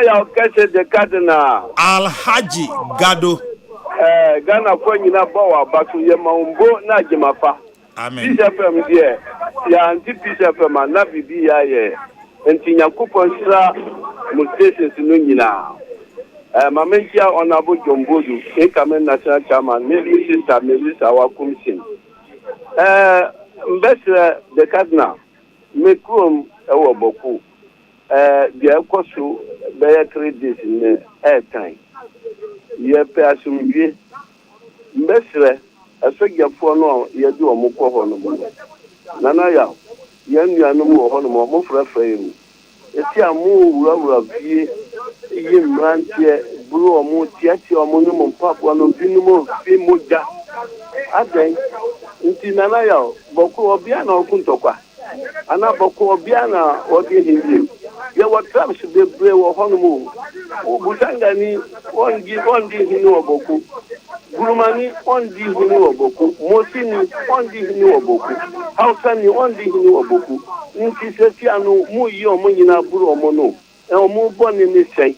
ya kese de Cardinal Alhaji Gado. Ghana for nyina bawa batu ye maumbo na jimafa. Amen. Peace FM die. Ya anti Peace FM na bibi ya ye. Enti Nyankopon sra mu stations no nyina. Mamentia Honorable Jombodu, Ekamen National Chairman, maybe sister Melissa Wakumsin. Mbesre de Cardinal, Mekrum ewo boku. The Ekosu Bayer 3 days in airtime. Ye pe asumdue. Mbesre, asogafo no ye du omukọ ho no. Nana ya, ye nuanom wo ho no mo frafra emu. Eti amu wura fie ye mrantie buru omu tiati omu no mo papo no binumo fi moja. Aden nti nana ya boku obia na okuntokwa. Ana boku obia na odi hindi. Ye what traps be brave wo ho no mo. Obutangani ondi hinu oboku. Gurumani ondi hinu oboku. Mosini ondi hinu oboku. Hausani ondi hinu oboku. Nti sesi anu mu yi omo nyina buru omo no. Omo boni ni sei.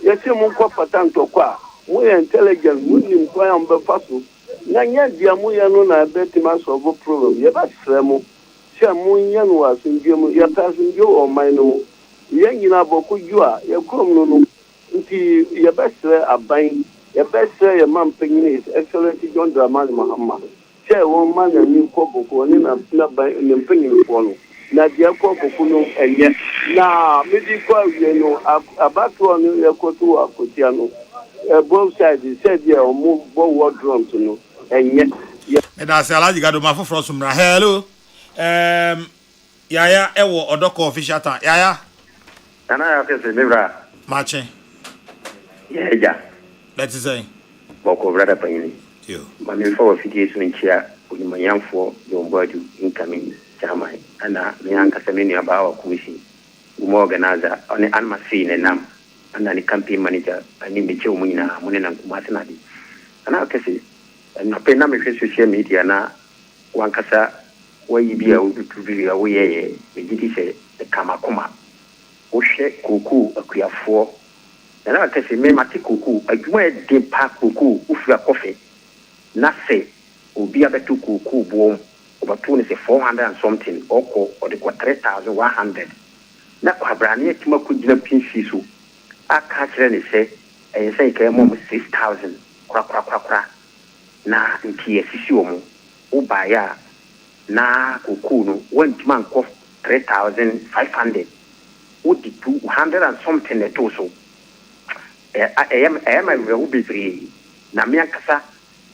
Yesi mu ko patanto kwa. Mu intelligent mu ni mpa ya mbefaso. Na nya dia mu ya no na betima solve problem. Ye ba sremu. Sha mu nya no asunje mu ya tasunje o man no. Ye nyina boku jua ye krom no no. Nti ye besre aban ye besre ye mampenyi His Excellency John Dramani Mahama. Che won man na ni ko boku ni na ban ni mpenyi ko no. Na dia ko boku no enye. Na medi kwa wie no abato no ye ko to akotia no. Both sides said ye o move bo word drums no enye. That's Alhaji Gado mafoforo sumra. Hello. Yaya ewo odoko official time. Yaya. Ana ya kese libra. Mache. Yeah. Let's say. Boko brother panyi. Yo. Mami fo ofiti so nchia onimanyanfo yombadu incoming chairman. Ana miyanka semeni abawa kumishi. Umo organizer oni anma fi ne nam. Ana ni campaign manager ani meche umunyina mune na kumase na di. Ana kese na pe na me social media na wankasa wayi bia udutubiri awoyeye megiti se kamakoma. Oshe Kokrokoo akuafo na kase me mate Kokrokoo adwuma e de pa Kokrokoo ufura kofe na se obi abetu Kokrokoo bom obato ne se 400 and something oko or the 3100 na kwabrane atima kugina pinsi so aka kire ne se say kai mom 6000 kwa na ntie sisi omo ubaya na Kokrokoo no wantima nko 3500 would 200 and something at also. I am a very free. Namiakasa,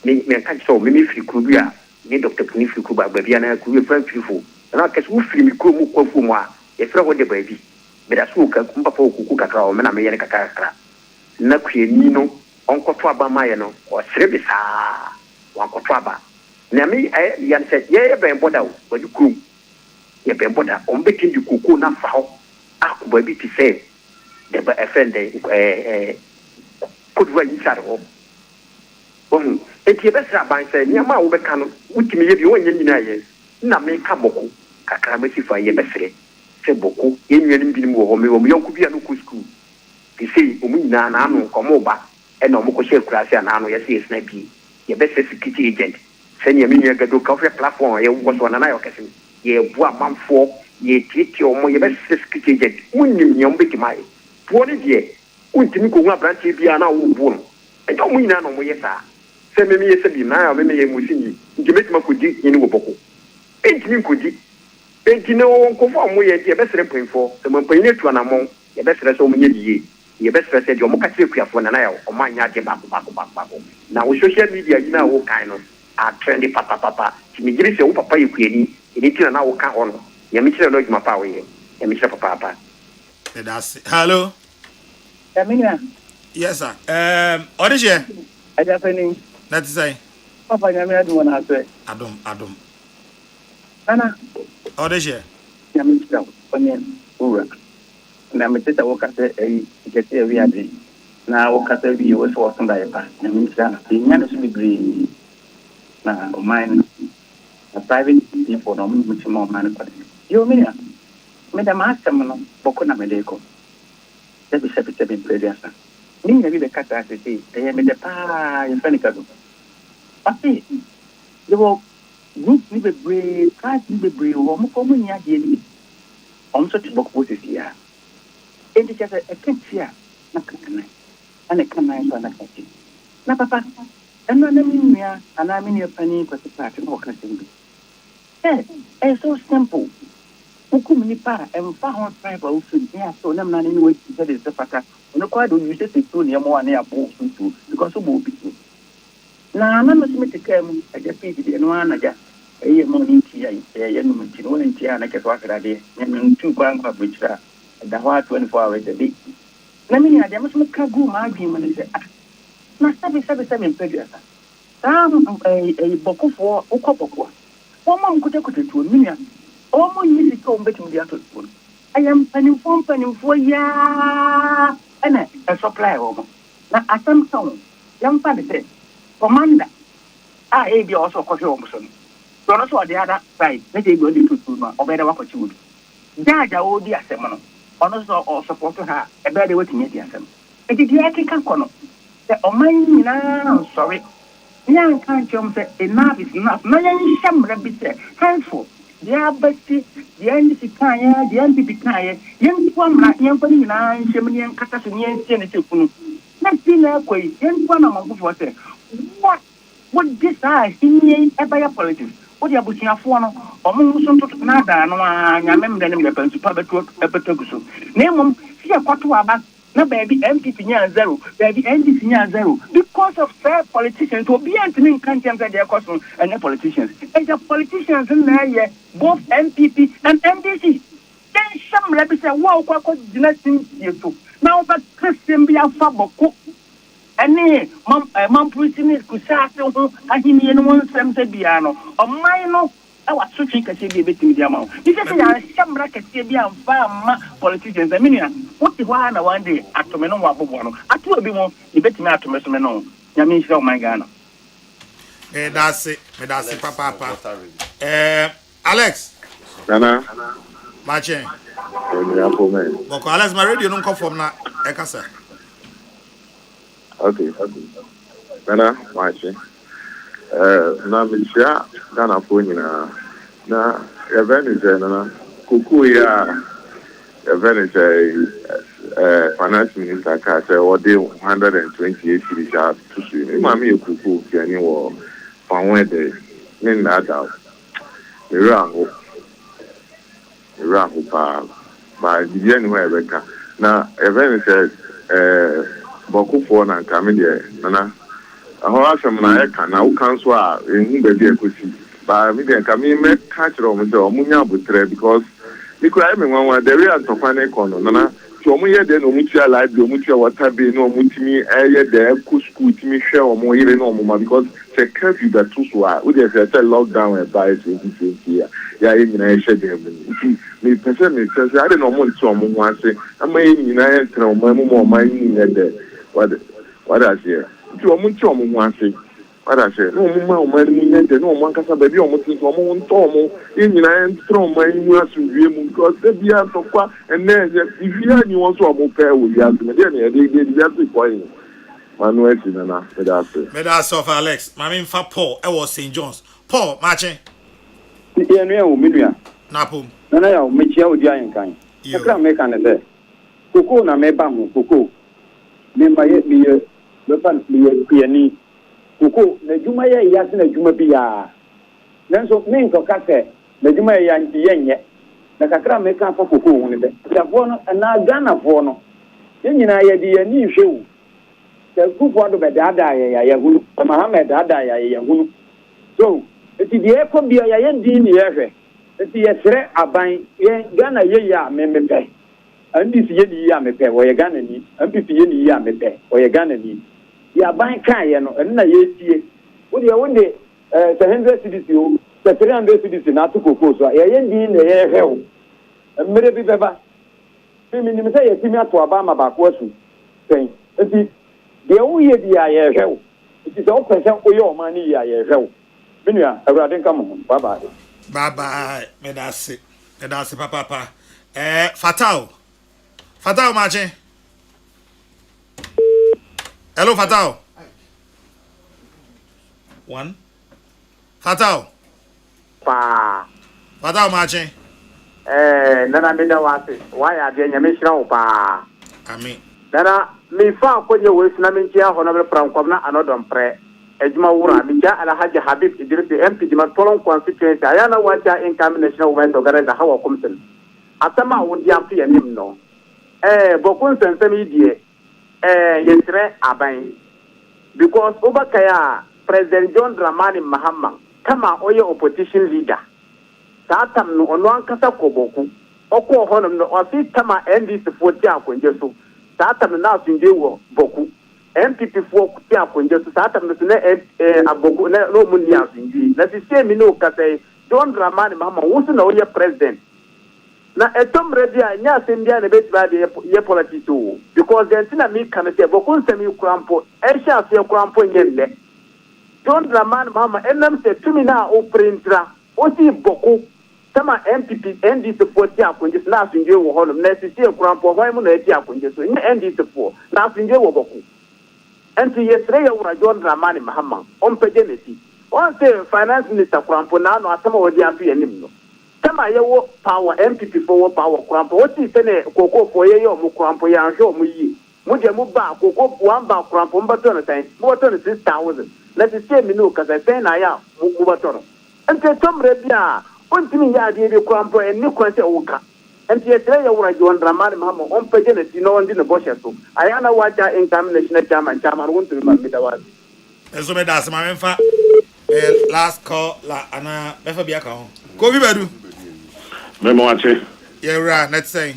me catch so many free Kubia, me Dr. Punifi Kuba, Babiana, Kuba, French people. And I guess who free me Kumwa, a throw the baby. But a smoker, Kumpapo Kuka, or Manamerica Kakra. Nakri Nino, Uncle Twaba Mayano, or Srebisa, Uncle Twaba. Nami, I yan said, yeah, Bamboda, but you cool. Ye Bamboda, on making you Kokrokoo na foul. Baby to say the offend could run inside of home. It's your best by saying, Yama will become which me if you want years. Na me Kamoko, Kakamasi for your best. Say Boko, in your Indian home, you could be a local school. They say, Umina, Nano, Komoba, and Omoko Shell Class and Nano, yes, snappy. Your best security agent. Send your mini go coffee platform, you was one and I occasion. Ye bois man for. Ye treat your more best secret unim yom big my poor ye untimi ko nga branch bia na wo bo no e to muina no mo yesa se me yesa bi na me ye musini ntimeti makodi ni wo boko entimi nkodi entine wo ko fo mo ye de besere penfo se mo penye tu na mo ye besere so mo nye die ye besere se de mo ka tire kuafo na ya o ma nya de bako na wo social media yi na wo kan no a trend papa timi giri se wo papa ye kuani ni tina na wo ka ho no Yamichira no juma pa we. Yamichira papa. That's hello. Yaminia. Yes sir. What is here? I just saying. Let's say. Papa Yamia do wanna say. Adom. Nana. What is here? Yamichira onye ura. Na meteta wokase ikete ewi ade. Na wokase bi wo so so dai pa. Yamichira. Nya no so bibiri. Na o mine. A private people no much more man. Yo minia. Me da master no boko na medeko. sebi previasa ni ngi be kata se e me de pa in panicado ati yo group ni be bre class ni be bre wo mo ko mo nya de ni on so tibok posisi ya enti cha e kentia na kana ana kana so na kati na papa ana na minya ana minya pani ko se part no ka se bi so simple hukum nipa emfa ho tribe of food ya so na mna ni we say the fata no kwa do you say to ne mo ane abo so because obo bi na no me te kam e ja pe bi no ana ja e mo ni ti ya no mo ti no ni ti ana ke so akra de ne tu kwa kwa bitra da wa 24 hours a day na mi ni ade mo so ka gu ma adwi mo ne se na sabe mpedua sa bokofo ukopoko wo mo mkote tu mi ni omo yisi ko mbetum dia to school ayam panimfo ya ana a supply omo na asam son yam pa de commander bi also ko omo so no so de ada side na je go di to school ma obeda wa ko chi wudu jaja o di asem no ono so o support ha e be de wetimi di asem e di akeka kono the oman na sorry nyan kan chom se enough is enough na yan shamra bi se handful dia basti dia ndi kaya dia ndi kaya yan kwamra yan kwani na nshemni yan kata so yan tiene se kunu na tina koi yan kwana mangufo se what this in ebaya politics o dia busiafo no omo so ntoto na da no anya memde ne mepansu pa beto na emom si akwato aba na baby MPP nya zero baby NDC nya zero because of fair politicians to be antinin kantiam say their cause and politicians and the politicians na ye both MPP and NDC then some let say wow kwa dynasty yeto now but Christian be afa boko ene mam prisoners ku sa se ho ahini no wonsem se bia no omai no awa suchi kase bi betimi dia ma bi se ya shamra kase bi amfa ma politicians aminia what the one one day atome no wabobo no atu obi mo bi betimi atome so me no nyame nhira o man Ghana that's it papa Alex Nana Mache ya po me boko Alex my radio no come from na e kasa okay Nana Mache na mishia Ghana po nyina na event na Kokrokoo ya event finance minister ka say o dey 128 cities to see ma me Kokrokoo kiani wo fanwe de ni na da iraho pa ba di any way beka na event bokufo na nkame de na aho asem na e kana wo kan so a ehu ba bi ekosi ba mi de nkame me ka kiro mo se omunya abutre because nikura me nwanwa the real tofane kono na so omu ye de no mutia live do mutia water be no mutimi eye de ku school timi hwe omu yire no omu ma because se curfew that too so a we dey say lockdown and by 2020 ya e nyina e hwe de me pese me say I don't know mo nti omu ho ase ama e nyina e tra omu mo ma nyina de what I say ti omu nti omu ho ase what I say no mo ma omu ni nyende no omu ankasa ba bi omu ti so omu nto omu e nyina e tra omu ni asudwe mu because they be out of kwa and then if you are you want to omu pair with you me dey dey just point Manuel Sinana me da so for Alex mami mfa Paul e was St John's Paul Mache ye no e o menua napom na ya o mechia odi ayen kan ekra me kan ne Kokrokoo na me ba ho Kokrokoo me ma ye me pan me piani Kokrokoo na juma ye ya se na juma bi ya nanso me nko ka se na juma ye ya nti ye nye na kakra me kan fa Kokrokoo hu ne be ya fo no na Ghana fo no ye nyina ye di ye ni hwewu the group do be dada ya hunu Muhammad dada ya hunu so eti die ko bia ya ndi ni ye hwe eti ye sere aban ye Ghana ye ya memepe andi si ye ni ya mepe wo ye Ghana ni MPP ye ni ya mepe wo ye Ghana ni ya ban kan ye no na ye tie wo de 100 cities o 300 cities na to Kokrokoo so ye ndi ni ye hwe o mmere bi beba mi ni me say ye timi ato aba ma ba ko asu sen eti de wo ye dia ye hwew it is all person o ye o man ni ya ye hwew menua awurade nka mo bye bye me da se papa fatal Mache Hello, Fatao. One. Fatao. Pa. Fatao marching. Nana me da wase. Why are they nyamishra pa? Amen. Nana me fa kwenye wesi na minchia honorable Prankwamna anodon pre. Ejuma wura mincha Alhaji Habib Idris MP di Matolon constituency ayana wacha income national women organizer hawa komsen. Atama wodi afi yanim no. Bokun sensemi die yetre aban. Because Obakaya President John Dramani Mahama kama oye opposition leader. Satam no ono ankasa koboku. Oko honum no ofi kama NDC 40 akonje so. Satam na asunje wo boku. MPP 4 kuti akonje so satam no ne aboku no munni asunje. Na se mi no kase John Dramani Mahama wo na oye president. Na etom redia nya asembia na betba de ye politics o because the ntina mi kan se boku nsemi kurampo sha afi kurampo nyelle. John Dramani Mahama enam se tumi na o printra o si boku sama MPP NDC 40 akonje na asunje wo honum na sisi kurampo hwan mu na eti akonje so nye NDC 4 na asunje wo boku enti yesre ya wura John Dramani Mahama on peje neti on se finance minister kurampo na no asema wodi afi yanim no sama yewo power MPP 4 power kurampo o ti sene Kokrokoo ye yo mu kurampo ya anhwe mu yi mu je mu ba Kokrokoo amba kurampo mbato na sai mu to na 6000 na sisi mi no kaza sai na ya mu bato no enti tomre bia ontimi ya de kurampo enni kwante wuka enti yetre ya wura John Dramani Mahama on peje na tino ndi ne boshe so ayana wacha income national chairman wontumi ma bidawazi Eso me das ma memfa last call la ana befa bia ka ho ko bi badu Memo ache. Yeah right let's say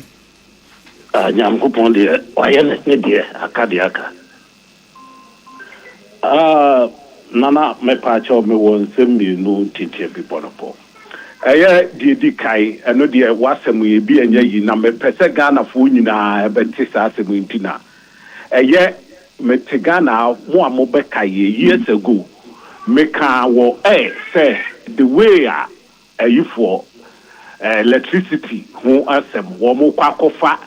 Nyam ko pon de waye ne de akade aka. Nana me pa cho me won semi no tete bi bonopo. Eye di kai eno de wasem ye bi anya yi na me pese Ghana fo nyina e beti sa asem ntina. Eye me te Ghana mo amobe kai years ago. Me ka wo say the way for electricity who asem wo mo kwakofa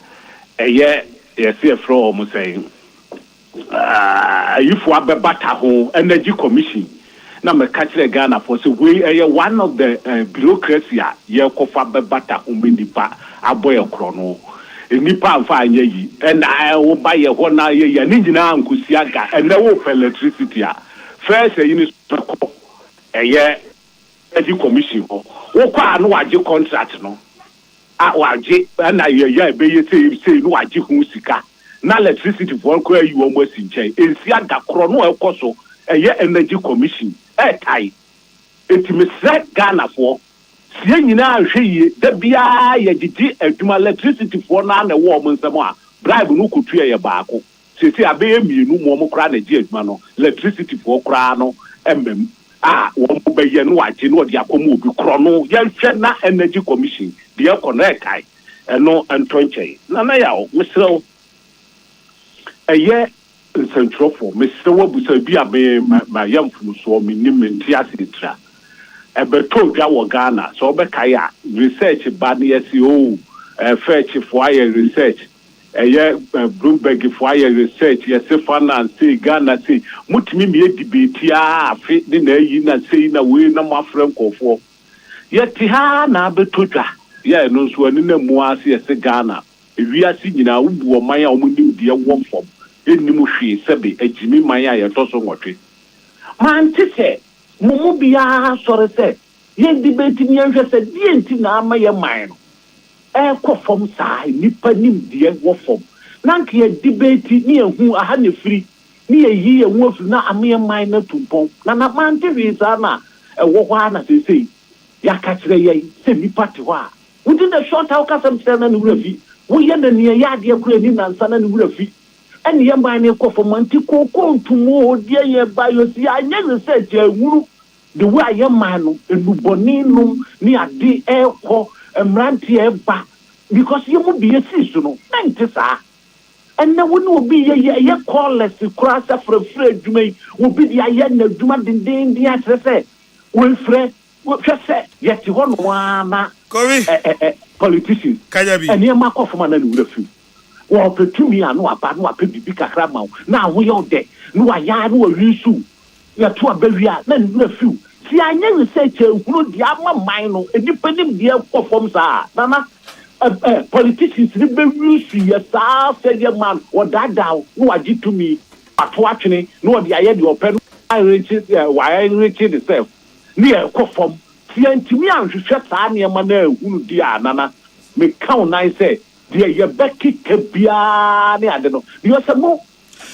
eye yesi efro mo saying for abebata ho energy commission na me ka kire Ghana for so we one of the bureaucracy ye kofa bebata ho menipa aboye krono enipa amfa anya yi na wo ba ye ho na ye ya ni nyina ankusia ga na wo for electricity a first you energy commission ho wo kwa no waje contract no waje na ye be ye say no waje hu sika na electricity for ko ayi wo mo sinche ensi aga kro no ekoso energy commission tai etime Ghana for sie nyina ahwe yi da bia ye didi aduma electricity for na wo mo nsem a bribe no kutua ye baako sesi abe mienu mo kra na di aduma no electricity for kra no embem wo be ye no waje no de akomo obi kro no ye hwe na energy commission de connect kai no antonche na ya o misro central for Mr. Wabusa bi abe ma yamfu so minim ntiasitra ebeto dwa wo Ghana so be kaya research ba na yesi fetch for research Bloomberg for research yesi finance Ghana say mutimi me debate afi ni na yi na say na we na mafrem kofo yeti ha na beto dwa ya no so ani na mu ase yesi Ghana ewiase nyina wubu o man a omunim de wo fom enimu hwe sebe agimi man a yetoso nwotwe man tise mumu bia sore se ye debate ni anhwe se die nti na ama ye man no kofom sai nipa nim de wo fom nanke ye debate ni ehu aha ne firi ni ye ye hu afi na ama ye man na tumpon na man tise sa na wo hwa na se ya ka kire ye se nipa te hwa within the short how ka some na ni wurafi wo ye na ne ya de kura ni nansa na ni wurafi eni ye man ne kofom anti Kokrokoo ntumo odie ye bayosi anya research awuru the way ye man no enuboni no ni ade ekọ emranti eba because ye mu bi esi so no nti sa enne wo no obi ye callers kura sa frefre adwuma obi dia ye na adwuma dindin dia trese wo frɛ wo hwese ye ti ho no ana politicians kajabi eni ma kofom na ni wura fi wo petumi anu aba no ape bibi kakra ma na wo ye ode no wa ya no wisu ya to abawia na na fiu si anya research ehuru dia ma man no edipa nim dia kofom saa nana politicians ni be wisu ya saa say man wo dada no waji to me ato atwene no de aye de open why reach itself ni kofom si antimi anhwehwe saa ne ma na ehuru dia nana me count nine say dia ye beki kebia ne ade no because mo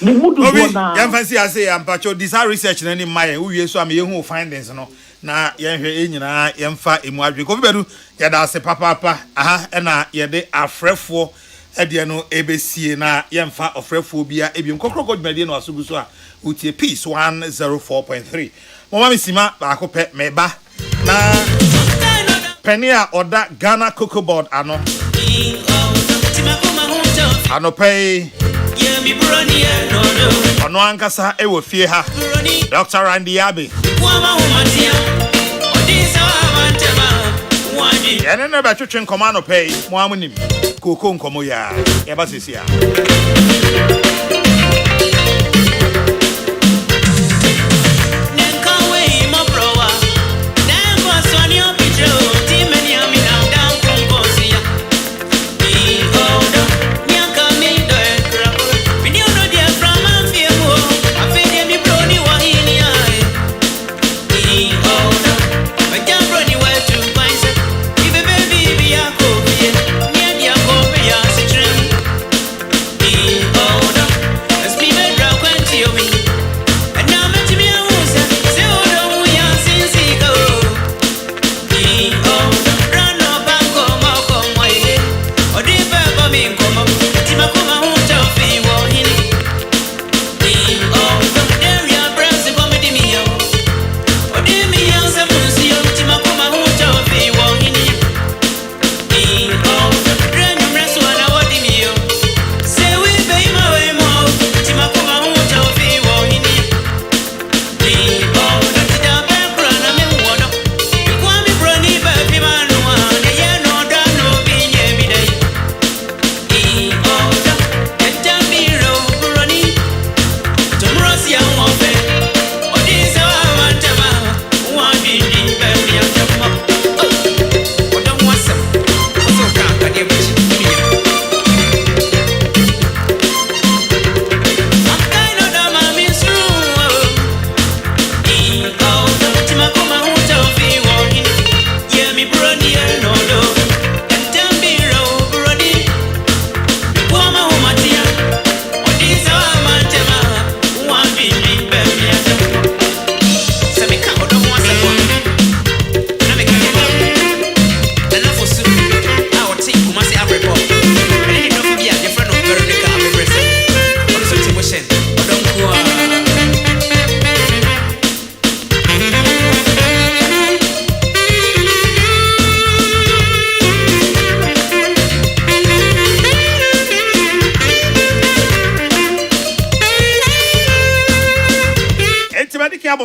mudu na ya fancy ase ampacho this research na ni my we so am ye hu findings no na ye hwe enyina ye mfa emu adwe ko bedu ya da ase papa aha na ye de afrefo ede no ebesie na ye mfa ofrefo bia ebiem Kokrokoo dwumade no asugu so a utie peace 104.3 mama misima ba ko pe meba na penia oda Ghana Cocoa Board ano pay ono ankasa ewo fie ha Dr. Randy Abbey ene na ba twetwe nkoma no pay mo amunim koko nkomo ya e ba sesia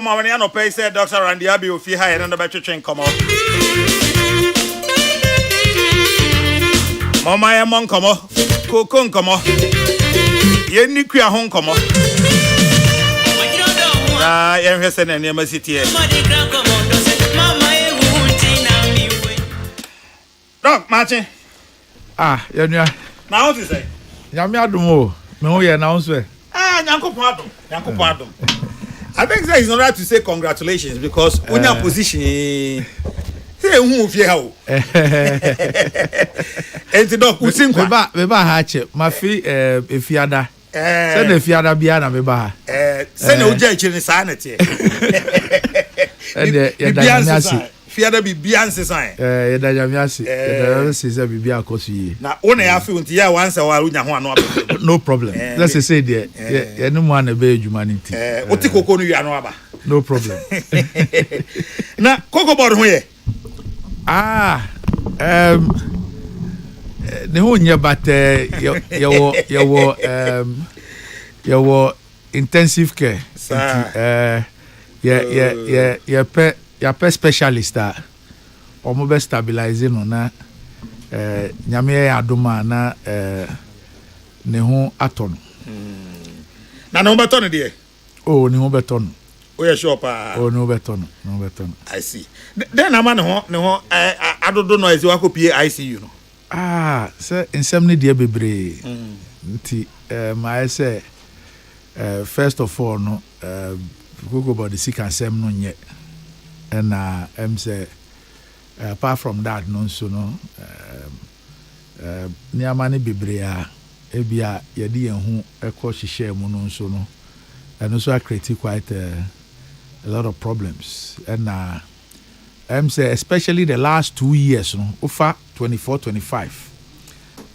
Mawani no pay said Dr. Randy Abbey of Fee High and the battery train come out. Mama and Mon come out, Cocoon come out. Yenny Quia home come out. Ah, I'm here and near my city. Dog, Martin. Ah, you're now what you say? Yamiadumo, no, you're now, sir. Ah, Yanko Pardon. I think that is not right to say congratulations because when your position, say who of you? And the dog would sing. Beba hatchet, my fee, if you are send if you are Biana Beba. Send no judge in sanity. And Fiada be Beyonce sign. Yamiasi, a Bibia Cosi. Now, only I feel to once a while, no problem. Let's say, dear, no one obey humanity. What Cocoa you are no problem. Now, Cocoa Board where? The whole year, but your intensive care. Your pet specialist or be stabilizing on na nyame adoma na ne ho aton na no beton de oh ne ho beton oh yeah sure pa oh no beton I see then am ne ho adodo noise wa kopie ICU no say nsem ne de bebre nti my say first of all no go about the sick and sem no nye and say apart from that no so no niama ne bebre a ebia yede yen hu ekọ hihye mu no so no and also create quite a lot of problems and say especially the last 2 years no over 24-25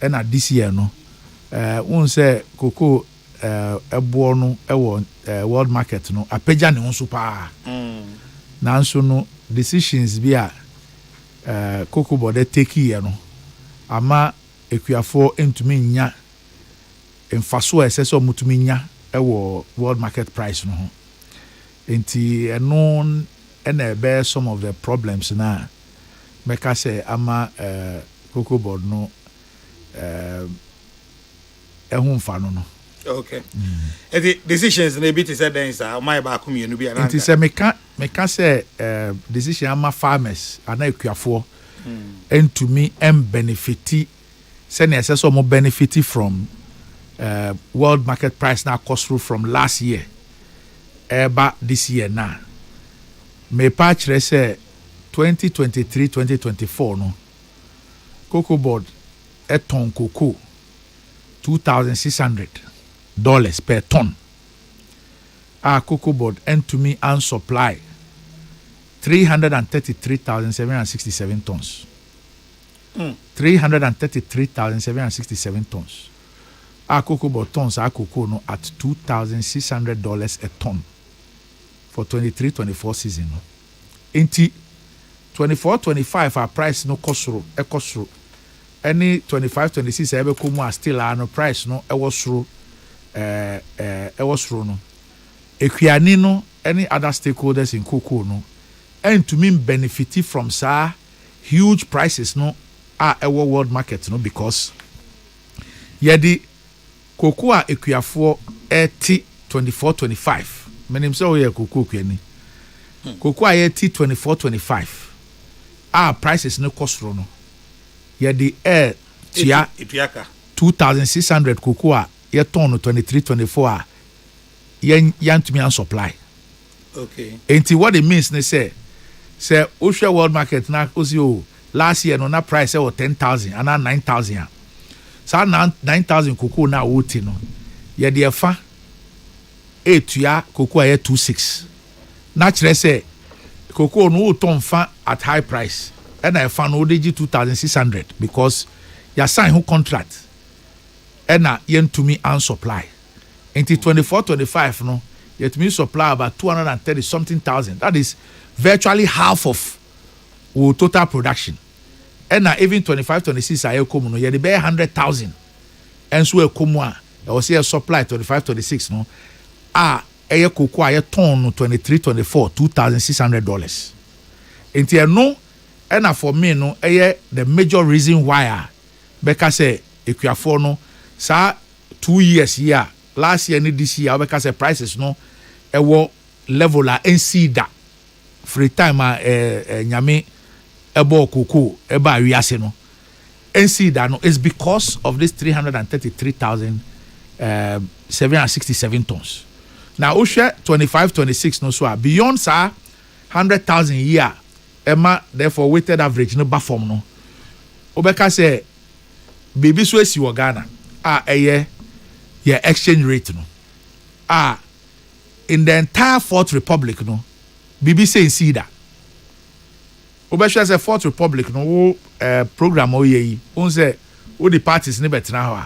and this year no won say cocoa ebo no ewo world market no apeja ne nso pa na nso no decisions bi a cocoa board take here no ama ekuafo entumi nya emfaso eseso mutumi nya ewo world market price no ho enti eno na be some of the problems na meka say ama cocoa board no ehun fa no okay the decisions na bit said then sir my ba come you be enti say meka say decision ama farmers ana ekuafo entumi benefiti say na so mo benefiti from world market price now cost through from last year but this year now me patch say 2023-2024 no cocoa board a ton cocoa $2,600 per ton cocoa board and to me and supply 333,767 tons 333,767 tons cocoa board tons cocoa no at $2,600 a ton for 23-24 season no enti 24-25 our price no kosoro any 25-26 ebe komu still no price no e was no equiani no any other stakeholders in cocoa no and to mean benefit from sa huge prices no our world market no because yedi cocoa equiafo 24-25 menim say we cocoa equiani cocoa 24-25 prices no kosoro no yedi tia 2,600 cocoa ye ton 23-24 yan to me and supply okay enti what it means they say ocean world market na ozi last year no na price was 10,000 and 9,000 so 9,000 cocoa na woti no ye de fa etua cocoa ye 26 na kire say cocoa no ton fa at high price and I found ODG 2,600 because you sign who contract and yen to me and supply until 24-25 no yet me supply about 230 something thousand. That is virtually half of our total production and even 25-26 I come no you the 100,000 and so a come I was here supply 25-26 no aye cocoa aye ton 23-24 $2,600 until no and for me no the major reason why because say equiafo no sa 2 years here last year ni this year because say prices no level la NC da free time nyame ebo cocoa eba wiase no NC da no is because of this 333,767 tons now o share 25-26 no so beyond sa 100,000 year Emma therefore weighted average no ba form no obeka say baby so esi wo Ghana your exchange rate no in the entire Fourth Republic no bibi say see that obesha say Fourth Republic no program oyeyi on say all the parties ne betina ho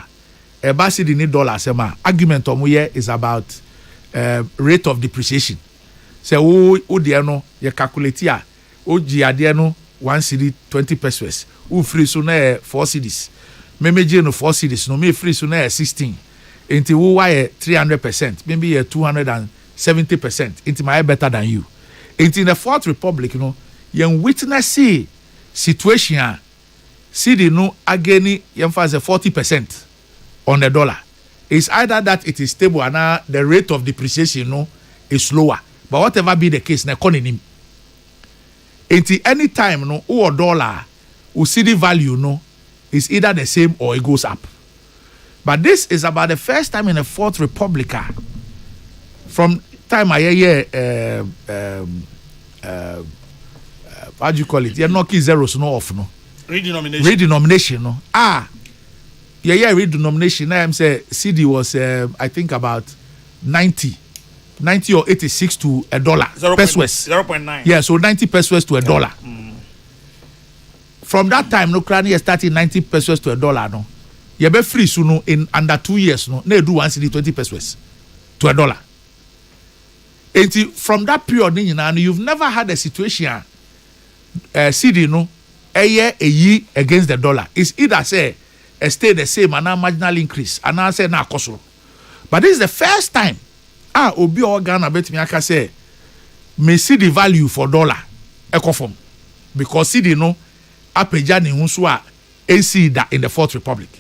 e ba see the $1 ma argument omo is about rate of depreciation say o de no ye calculate ya o jiade no 1 cedi 20 pesos o free so na 4 cedis memeje no 4 cedis no me free so na 16 enti wo why 300% maybe 270% enti my better than you enti in the Fourth Republic no yen witness situation cedi no again yen fa 40% on the dollar It's either that it is stable and the rate of depreciation no is lower. But whatever be the case, na economy. Until any time no or dollar, or city value no is either the same or it goes up. But this is about the first time in the Fourth Republic. From time I hear how do you call it? You're knocking zeros no off no. Redenomination no. Redenomination. I am say CD was I think about 90 or 86 to $1 pesos. 0.9. Yeah, so 90 pesos to $1. From that time, no cranny started 90 pesos to $1. No, you be free soon in under 2 years. No, they do 1 CD 20 pesos to $1. And from that period, you've never had a situation. CD no, a year against the dollar. It's either say stay the same and now marginal increase and now say na cost. But this is the first time. Obi or Ghana bet me aka say me see the value for dollar ecoform because CD no apeja ni hunso a AC da in the Fourth Republic.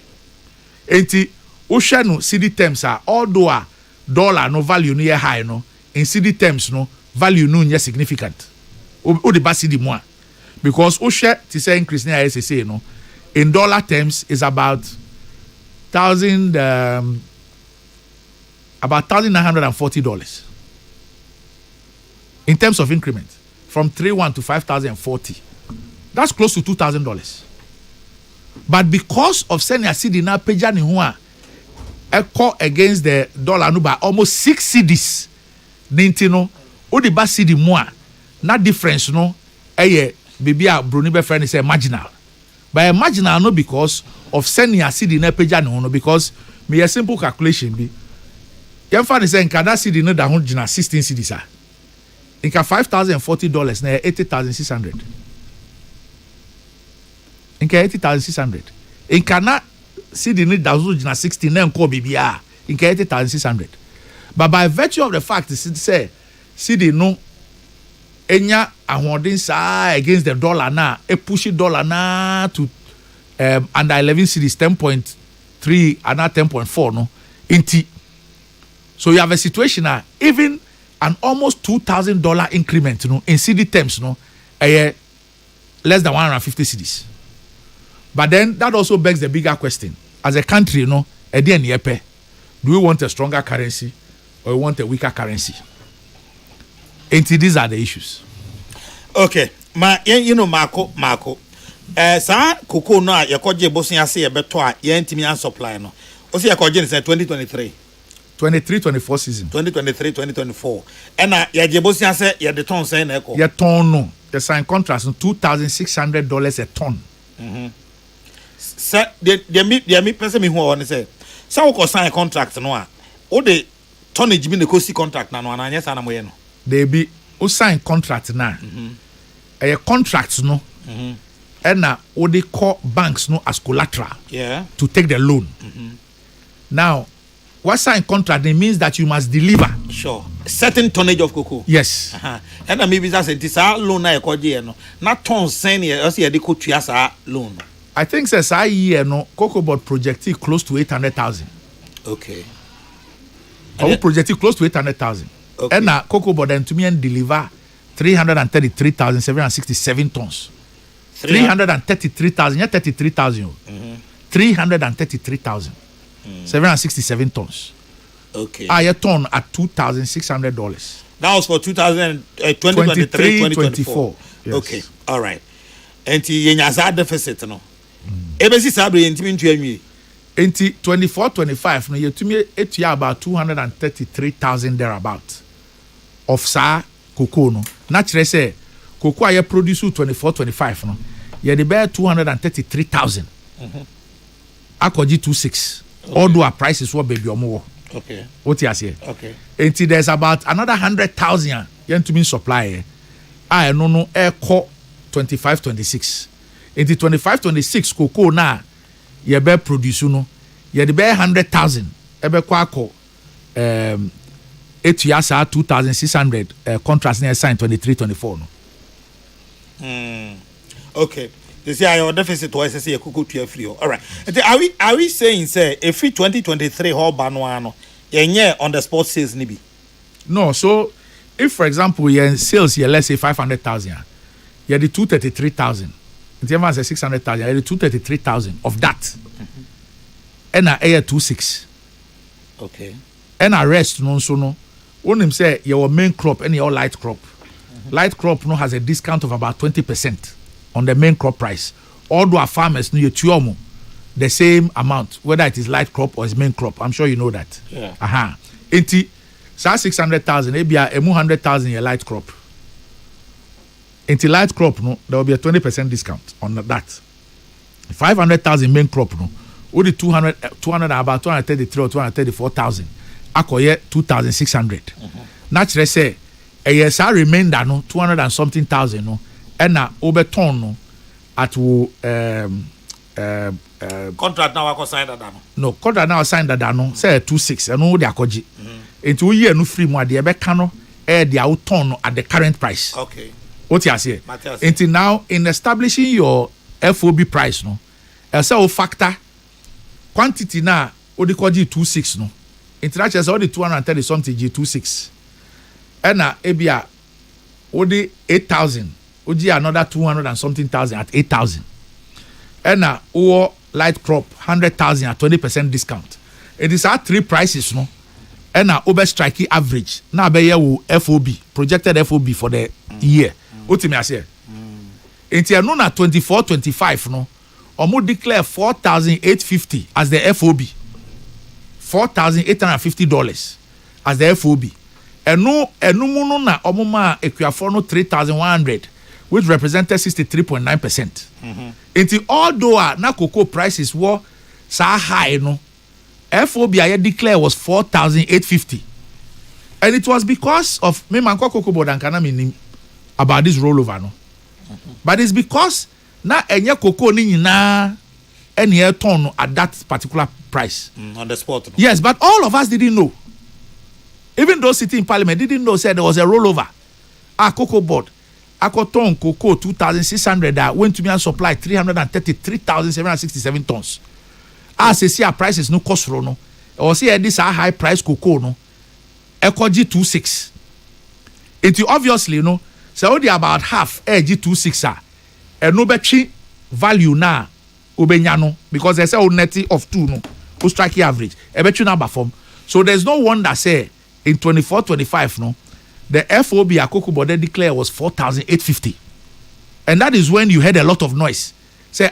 Enti ohwa no CD terms although dollar no value no high no in CD terms no value no nya significant. O de ba CD mo because ohwa ti say increase na say no in dollar terms is about $1,940 in terms of increment from 3,1 to 5,040. That's close to $2,000. But because of senior CD now peja ni huwa echo against the dollar no by almost 6 CDs. Nintino odi ba CD more na difference no baby a Bruni be friend say marginal. But marginal no because of senior CD na peja ni no because me a simple calculation be Yemfa say nka that CD no da ho gina 16 CDs ah. Nka $5,040 na $80,600. Nka $80,600. Nka na CD no da ho gina 16 na nko bibia. Nka $80,600. But by virtue of the fact say CD no enya ahoden sa against the dollar na e push dollar na to under 11 CDs 10.3 and 10.4 no inti. So you have a situation now, even an almost $2,000 increment, in CD terms, less than 150 CDs. But then that also begs the bigger question: as a country, do we want a stronger currency or we want a weaker currency? And these are the issues. Okay, Marco. Sa cocoa no yakoje bosia say beto a yentimi supply no. Osi yakoje say 2023. 23-24 season. 2023-2024. And Yajebosia said, "Yeah, the ton saying echo. Yeah, ton no. The sign contracts on $2,600 a ton." Sir, they person me who want to say. So we sign a contract no. O the tonnage be the cost contract na no anya sana moye no. They be o sign contract na. A contract no. And now o they call banks no as collateral. Yeah. To take the loan. Now. What sign contract it means that you must deliver. Sure. Certain tonnage of cocoa. Yes. And maybe that's it. Loan na ekoje no. Na ton sen ye also ye de ko tuasa loan. I think says I year no cocoa board projected close to 800,000. Okay. Our projected close to 800,000. Okay. And now cocoa board and to me and deliver 333,767 tons. 333,000. Yeah, 33,000. 333,000. 767 tons. Okay. A ton at $2,600. That was for 2023-2024. Yes. Okay. All right. And the yenyaza deficit no. Ebesi sabre yentimi ntuanwie. Enti 24-25 no yetumi etua about 233,000 thereabout of sa cocoa no. Na kire say cocoa ye produce 24-25 no. Ye de bear 233,000. Akoji 26. Okay. Although our prices were baby or more. Okay. What you say? Okay. Until there's about another 100,000 yen to mean supply. I no air co 25-26. Until 25-26 cocoa na ye be produce no. Ye de be 100,000. Ebe kwa ko etuasa 2,600 contracts near sign 23-24 no. Okay. They say our deficit was say Kokrokoo to free. All right. Are we saying say if 2023 whole banwano yenye on the spot sales nibi? No, so if for example your sales here let's say 500,000, you the 233,000. The other say 600,000, you the 233,000 of that. And a air 26. Okay. And a rest no so no. One him say your main crop and your light crop. Light crop no has a discount of about 20% on the main crop price. Although our farmers no you the same amount, whether it is light crop or it's main crop. I'm sure you know that. Yeah. Aha. Enti sa 600,000, maybe a 100,000 your light crop. Enti light crop no, there will be a 20% discount on that. 500,000 main crop no. Only 200 about 233 or 234,000. Akoye 2,600. Naturally say a yes I remainder no 200 and something thousand no and na overturn no at wo contract now I sign that down. no contract now sign that no say 26 and no dey akoji into we year no free mo ade e be ka no e dey outturn no at the current price. Okay. What you say? Until now in establishing your FOB price no say o factor quantity na o dey koji 26 no international say o dey 230 something G26 and na ebia o dey 8,000 o dey another 200 and something thousand at 8,000 and na o light crop 100,000 at 20% discount. It is at three prices no and na over strike average na be here wo FOB projected FOB for the year. What me say? Until no na 24-25 no omo declare $4,850 as the FOB. $4,850 as the FOB. And no na omo ma equiafo no 3,100 which represented 63.9%. Until although na cocoa prices were so high no FOB I declare was 4,850. And it was because of me man cocoa board and kana meaning about this rollover no. But it's because na enye cocoa ni na any ton at that particular price on the spot. No? Yes, but all of us didn't know. Even those sitting in parliament didn't know said there was a rollover. Cocoa board, ton cocoa 2,600 that went to me and supplied 333,767 tons. As see our prices no cost no. Or see this high price cocoa no. G 26. It obviously you know. So only about half G26 and no betchi value na ubenyano because there's a net of 2 no who strike average a betchi number form. So there's no wonder say in 24-25 no the FOB a cocoa board declare was 4,850 and that is when you heard a lot of noise say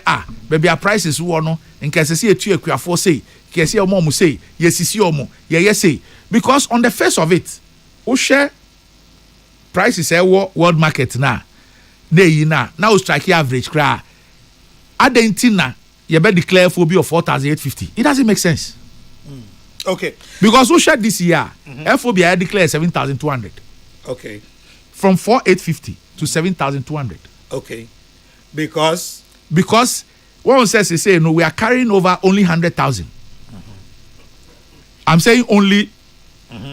baby our prices who no in case see a two equia say case your mom say yes omo yes say because on the face of it who share prices world market na now strike average cry adentina you better declare FOB of 4,850. It doesn't make sense. Okay, because who share this year FOB I declare 7,200. Okay, from 4,850 to 7,200. Okay, because one says they say no we are carrying over only 100,000. I'm saying only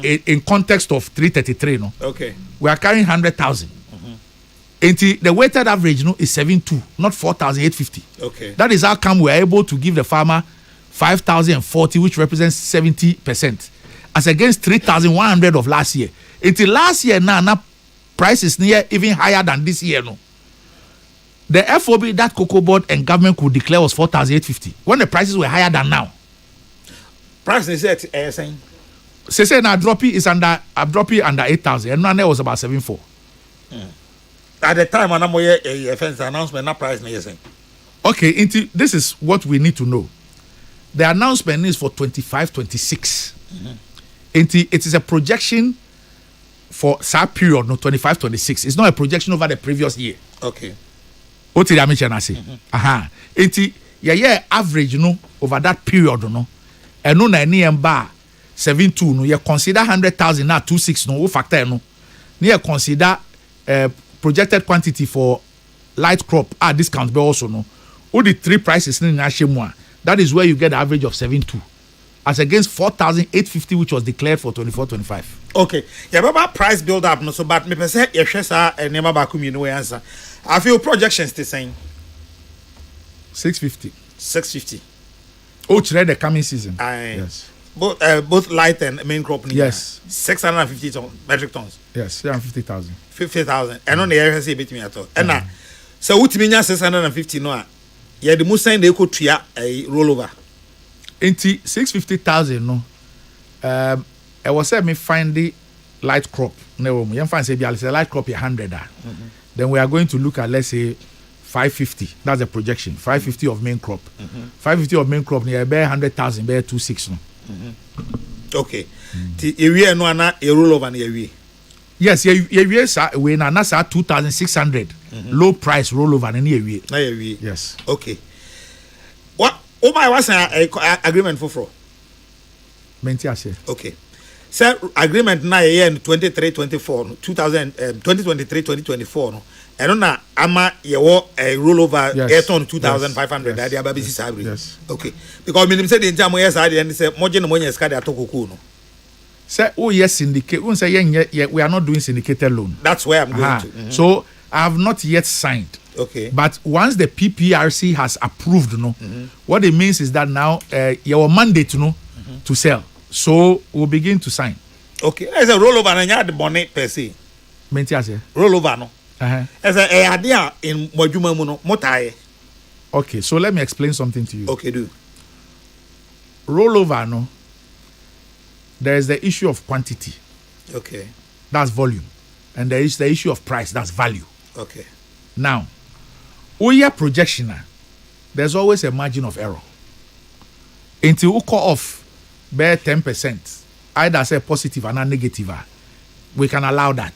in context of 333 no. Okay, we are carrying 100,000. The weighted average no is 7,200 not 4,850. Okay, that is how come we are able to give the farmer 5,040 which represents 70% as against 3,100 of last year. Until last year now price is near even higher than this year no. The FOB that cocoa board and government could declare was 4,850 when the prices were higher than now. Price is at saying say now droppy is under 8,000 and now was about 7,400. At the time when I'm a fence announcement, not price na saying. Okay, this is what we need to know. The announcement is for 25-26. It is a projection for that period, no 25-26. It's not a projection over the previous year. Okay. What did I mention? I say, average, over that period, and no na any bar 7,200. No, you consider 100,000 now 26. No, factor no. You consider projected quantity for light crop discount, but also no. All the three prices in Ashemwa. That is where you get the average of 7,200 as against 4,850 which was declared for 24-25. Okay, yeah, but price build up no so but me say yes and never back answer. I feel projections the same. 650. 650. Oh, the coming season. Yes. Both light and main crop. Yes. 650 metric tons. Yes, 650,000. 50,000. And on the area say bit me at all. And now, so what means 650 no? Yeah, the most sign they could tria a rollover. Into 650,000 no. I was saying me find the light crop. No, you find say a light crop 100. Then we are going to look at, let's say, 550. That's the projection. 550 of main crop. 550 of main crop near bear 100,000, bear 26 no. Okay. The area no na a rollover near we. Yes, we na nasa 2,600 low price rollover in here. Na we. Yes. Okay. What? Oh my, what's an agreement for? Okay. So agreement na year 23-24 2023-2024 no. And na ama yewo a rollover airton 2,500 that the baby salary. Yes. Okay. Because me say the entire mo yes I dey say mo je no mo yes ka dey atokoko no. Say oh yes syndicate. We say we are not doing syndicated loan. That's where I'm going to. So I have not yet signed. Okay. But once the PPRC has approved, what it means is that now your mandate, to sell. So we'll begin to sign. Okay. As a rollover, and you the bonnet per se. Rollover, no. As a idea in Mojuma Motai. Okay. So let me explain something to you. Okay, do. Rollover, no. There is the issue of quantity. Okay. That's volume. And there is the issue of price. That's value. Okay. Now, your projection, there's always a margin of error. Until you call off bear 10%, either say positive or not negative, we can allow that.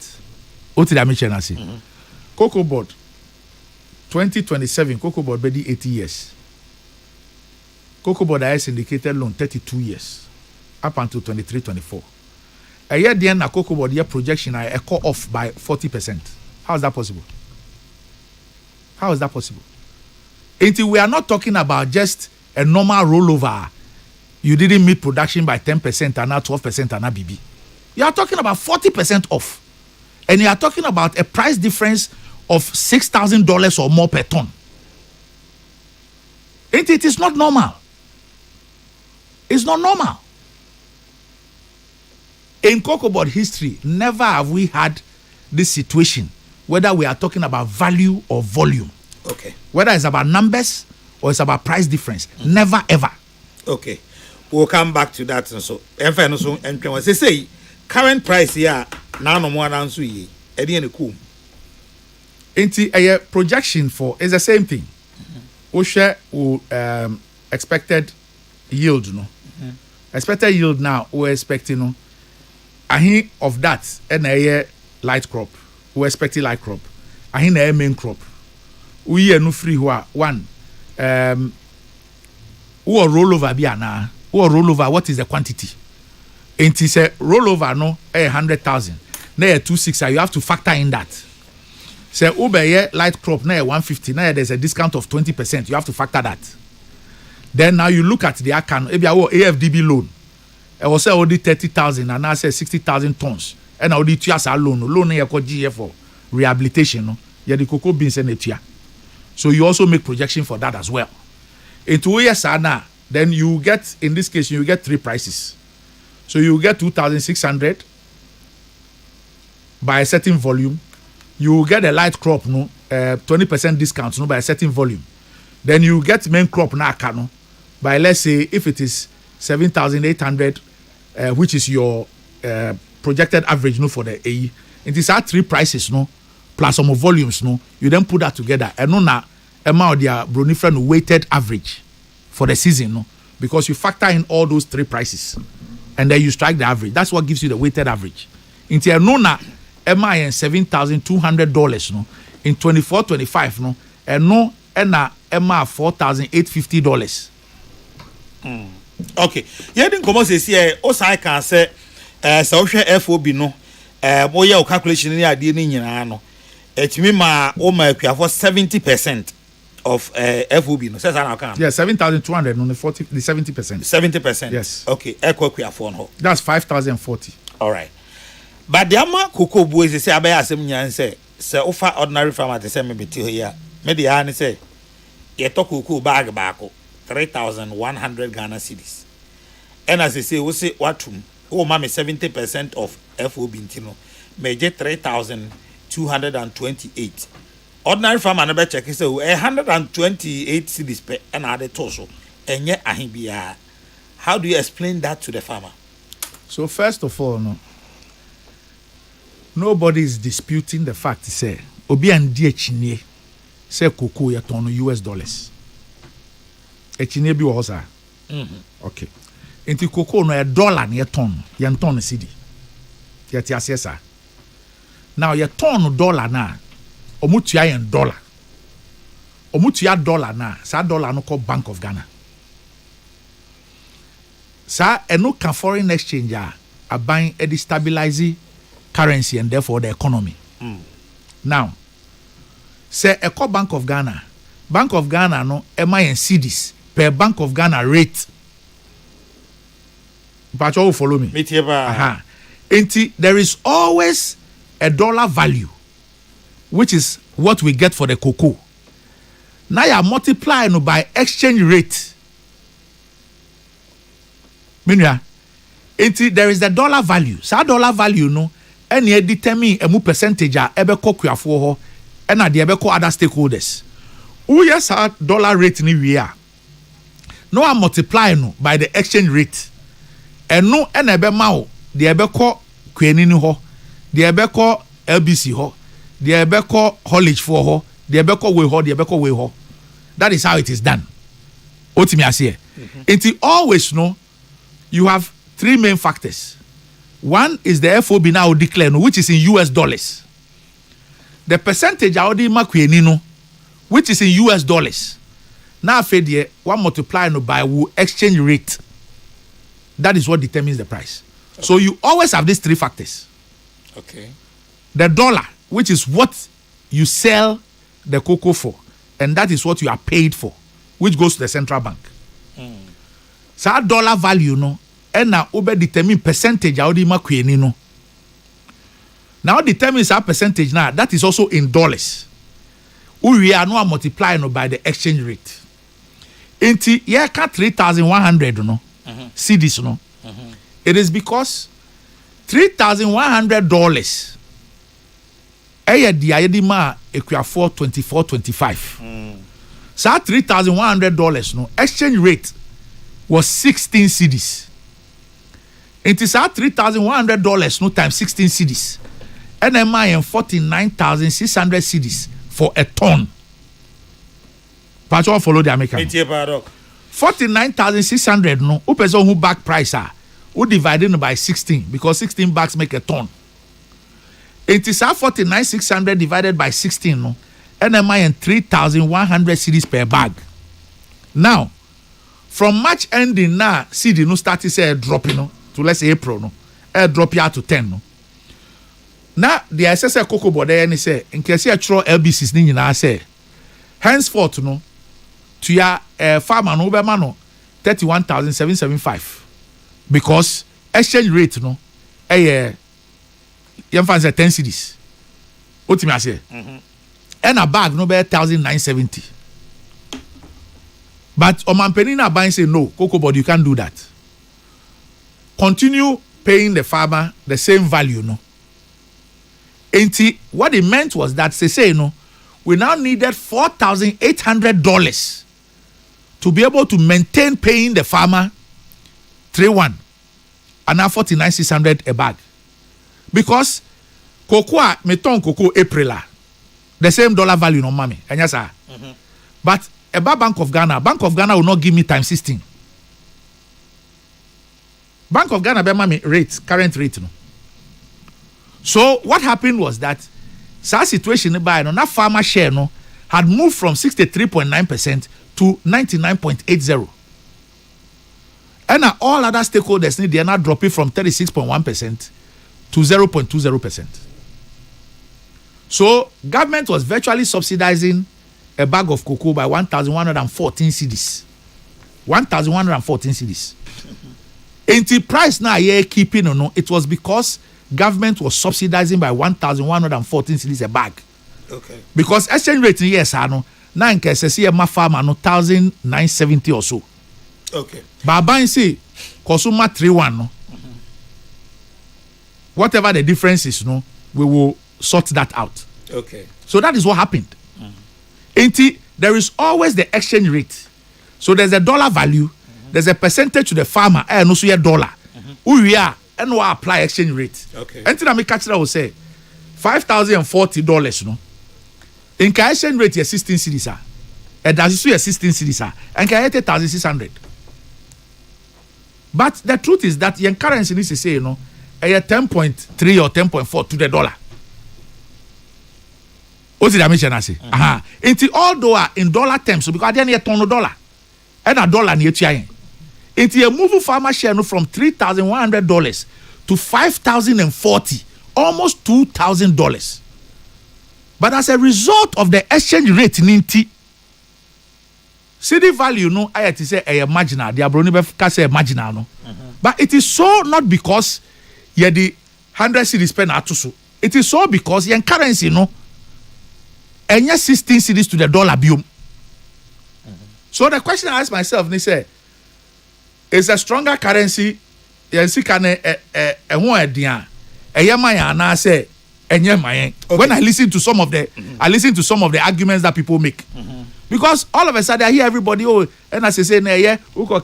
What did I mention? Cocoa board 2027, cocoa board be 80 years. Cocoa board has indicated loan 32 years up until 23-24. A year the end, cocoa board year projection I call off by 40%. How is that possible? How is that possible? Until we are not talking about just a normal rollover. You didn't meet production by 10% and now 12% and now BB. You are talking about 40% off. And you are talking about a price difference of $6,000 or more per ton. It is not normal. It's not normal. In cocoa board history, never have we had this situation, whether we are talking about value or volume. Okay. Whether it's about numbers or it's about price difference. Never ever. Okay. We'll come back to that. So, say current price here now no more than so ye. Into a projection for is the same thing. We share expected yield, no. Expected yield now we're expecting of that and a light crop. We're expecting light crop. A main crop. We are no free one. Who are rollover biana? Who are rollover? What is the quantity? And it's a rollover no 100,000. Now 26. You have to factor in that. Say Uber light crop now 150. Now there's a discount of 20%. You have to factor that. Then now you look at the account. Maybe our AFDB loan. I was say only 30,000 and now say 60,000 tons. And I only 2 years loan. Loan here called GF for rehabilitation. No, yeah the cocoa beans and it. So you also make projection for that as well. In 2 years now, then you get in this case you get 3 prices. So you get 2,600 by a certain volume. You get a light crop 20% discount by a certain volume. Then you get main crop no by let's say if it is 7,800, which is your projected average for the AE. It is at 3 prices plus some volumes you then put that together and na amount their brunifran weighted average for the season because you factor in all those 3 prices and then you strike the average. That's what gives you the weighted average. Into na MI and $7,200 in 24-25 and no na MI $4,850. Okay. You didn't come say here also I can say social FOB no boya calculation ni ade ni nyina no etimi ma o ma akua for 70% of FOB no says I can. Yeah, 7,200 no the 70%. 70%. Yes. Okay, akua for no. That's 5,040. All right. But the ama cocoa boys say abaya asem nyan say ofa ordinary farmer te say me beti here. Me dey an say ye to cocoa bag baako 3,100 Ghana cedis. And as I say, we say watum. Oh, mama, 70% of FOB intino. Major 3,228. Ordinary farmer never check is 128 cedis per and other torso. And yet ahibia. How do you explain that to the farmer? So first of all, nobody is disputing the fact. Say obi andi echinye say cocoa ya ton US dollars. Echinye bi wo sa. Okay. Enti cocoa no $1 na ton, ya ton cedi. Ya ti asesa. Now ya ton dollar na omutua yen dollar. Omutua dollar na, sa dollar no call Bank of Ghana. Sa eno can foreign exchange a buying a destabilize currency and therefore the economy. Now, say a Bank of Ghana no MIN cedis per Bank of Ghana rate. But you follow me. There is always a dollar value, which is what we get for the cocoa. Now you multiply by exchange rate. There is the dollar value. So dollar value no, any determine a percentage ebe kokua for and at the ebe other stakeholders. Who yes dollar rate ni we are. No I multiply no by the exchange rate. And no ebe mao the ebe ko kweni ni ho, the ebe ko LBC ho, the ebe ko haulage for ho, the ebe ko we ho, the ebe ko we ho. That is how it is done. Otimi asiye. It always no. You have three main factors. One is the FOB now declared, which is in US dollars. The percentage already makwenino, which is in US dollars. Now, Fedie, one multiply by exchange rate. That is what determines the price. Okay. So you always have these three factors. Okay. The dollar, which is what you sell the cocoa for, and that is what you are paid for, which goes to the central bank. So that dollar value no, and now over determine percentage audi makweni no. Now determines our percentage now. That is also in dollars. We are now multiplying by the exchange rate. Inti yeah, 3,100 no. Cedis no. It is because $3,100. Aya di ayedi ma equal for 24.25. So $3,100 no exchange rate was 16 cedis. It is at $3,100 no times 16 cedis. NMI and 49,600 cedis for a ton. Patron follow the American. 49,600 no. Who person who back price who divided by 16 because 16 bags make a ton. It is at 49,600 divided by 16 no. NMI and 3,100 cedis per bag. Now, from March ending now, CD no started say dropping no to let's say April no, drop here to 10 no. Now the SSL cocoa board there and say in case you throw LBCs ni na say henceforth no to ya farmer no be man no 31,775 because exchange rate no yam fancy 10 cedis. What me I say? And a bag no be 1,970. But Oman Penina buying say no, cocoa board you can't do that. Continue paying the farmer the same value, no. And what it meant was that they say no, we now needed $4,800 to be able to maintain paying the farmer 3-1 and now 49,600 a bag. Because cocoa meton cocoa April the same dollar value no mommy. And yes, sir. But about Bank of Ghana will not give me times 16. Bank of Ghana be mommy rate, current rate no. So what happened was that such situation by no, that farmer share no had moved from 63.9% to 99.80. And all other stakeholders they are now dropping from 36.1% to 0.20%. So government was virtually subsidizing a bag of cocoa by 1,114 cedis. 1,114 cedis. And the price now yeah keeping no, it was because government was subsidizing by 1,114 cedis a bag. Okay. Because exchange rate yes ano na nke sese e ma farmer no 1970 or so. Okay. But buying say consumer 31 no. Whatever the difference is no, we will sort that out. Okay. So that is what happened. There is always the exchange rate. So there's a dollar value, there's a percentage to the farmer, and also a dollar. We are and we apply exchange rate. Okay. Until I make catch that will say $5,040, no. In exchange rate is 16 cedis, and that's 16 cedis, and 8,600. But the truth is that your currency needs to say, 10.3 or 10.4 to the dollar. What's the dimension I say? Into although in dollar terms, so because then you turn $1 and $1 near to into a move farmer share from $3,100 to $5,040, almost $2,000. But as a result of the exchange rate ninety, city value no I say a marginal, the abroni can say marginal no. But it is so not because you the 100 cedis pen atusu. It is so because your currency no and 16 cedis to the dollar bill. So the question I ask myself, they say, is a stronger currency? Yes, can when I listen to some of the arguments that people make, because all of a sudden I hear everybody and I say uko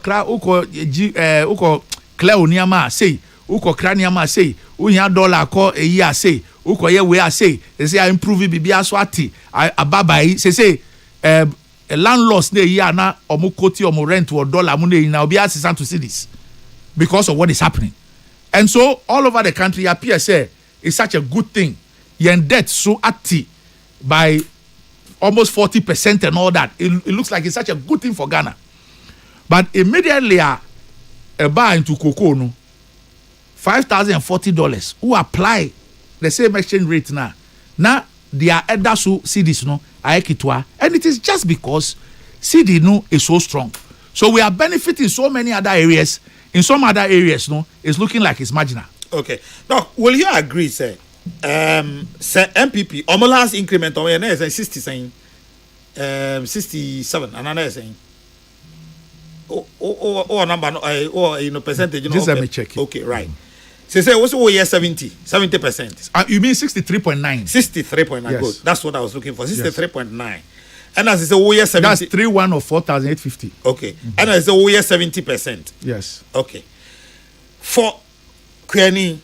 clear uniama say uko craniama say unya dollar ko a year say uko ye we say they say I improve bibi aswati ababai say a landlord ne year na omu koti omu rent or dollar mu ne na obi assistant to see this because of what is happening. And so all over the country appear say it's such a good thing. Your debt so active by almost 40% and all that. It looks like it's such a good thing for Ghana. But immediately a buy into cocoa no $5,040 who apply the same exchange rate now. Now they are so CDs no aekitwa, and it is just because CD no is so strong. So we are benefiting so many other areas. In some other areas, no, it's looking like it's marginal. Okay. Now, will you agree, say MPP, our last increment on is 60 saying 67, another saying number or percentage. Just let me check it. Okay, right. Say what's over here 70%. You mean 63.9? 63.9. Yes. Good. That's what I was looking for. 63.9. And as I say, oh yeah, 70. That's 3.1 or 4,850. Okay. And as I say, oh yeah, 70%. Yes. Okay. For Kweni,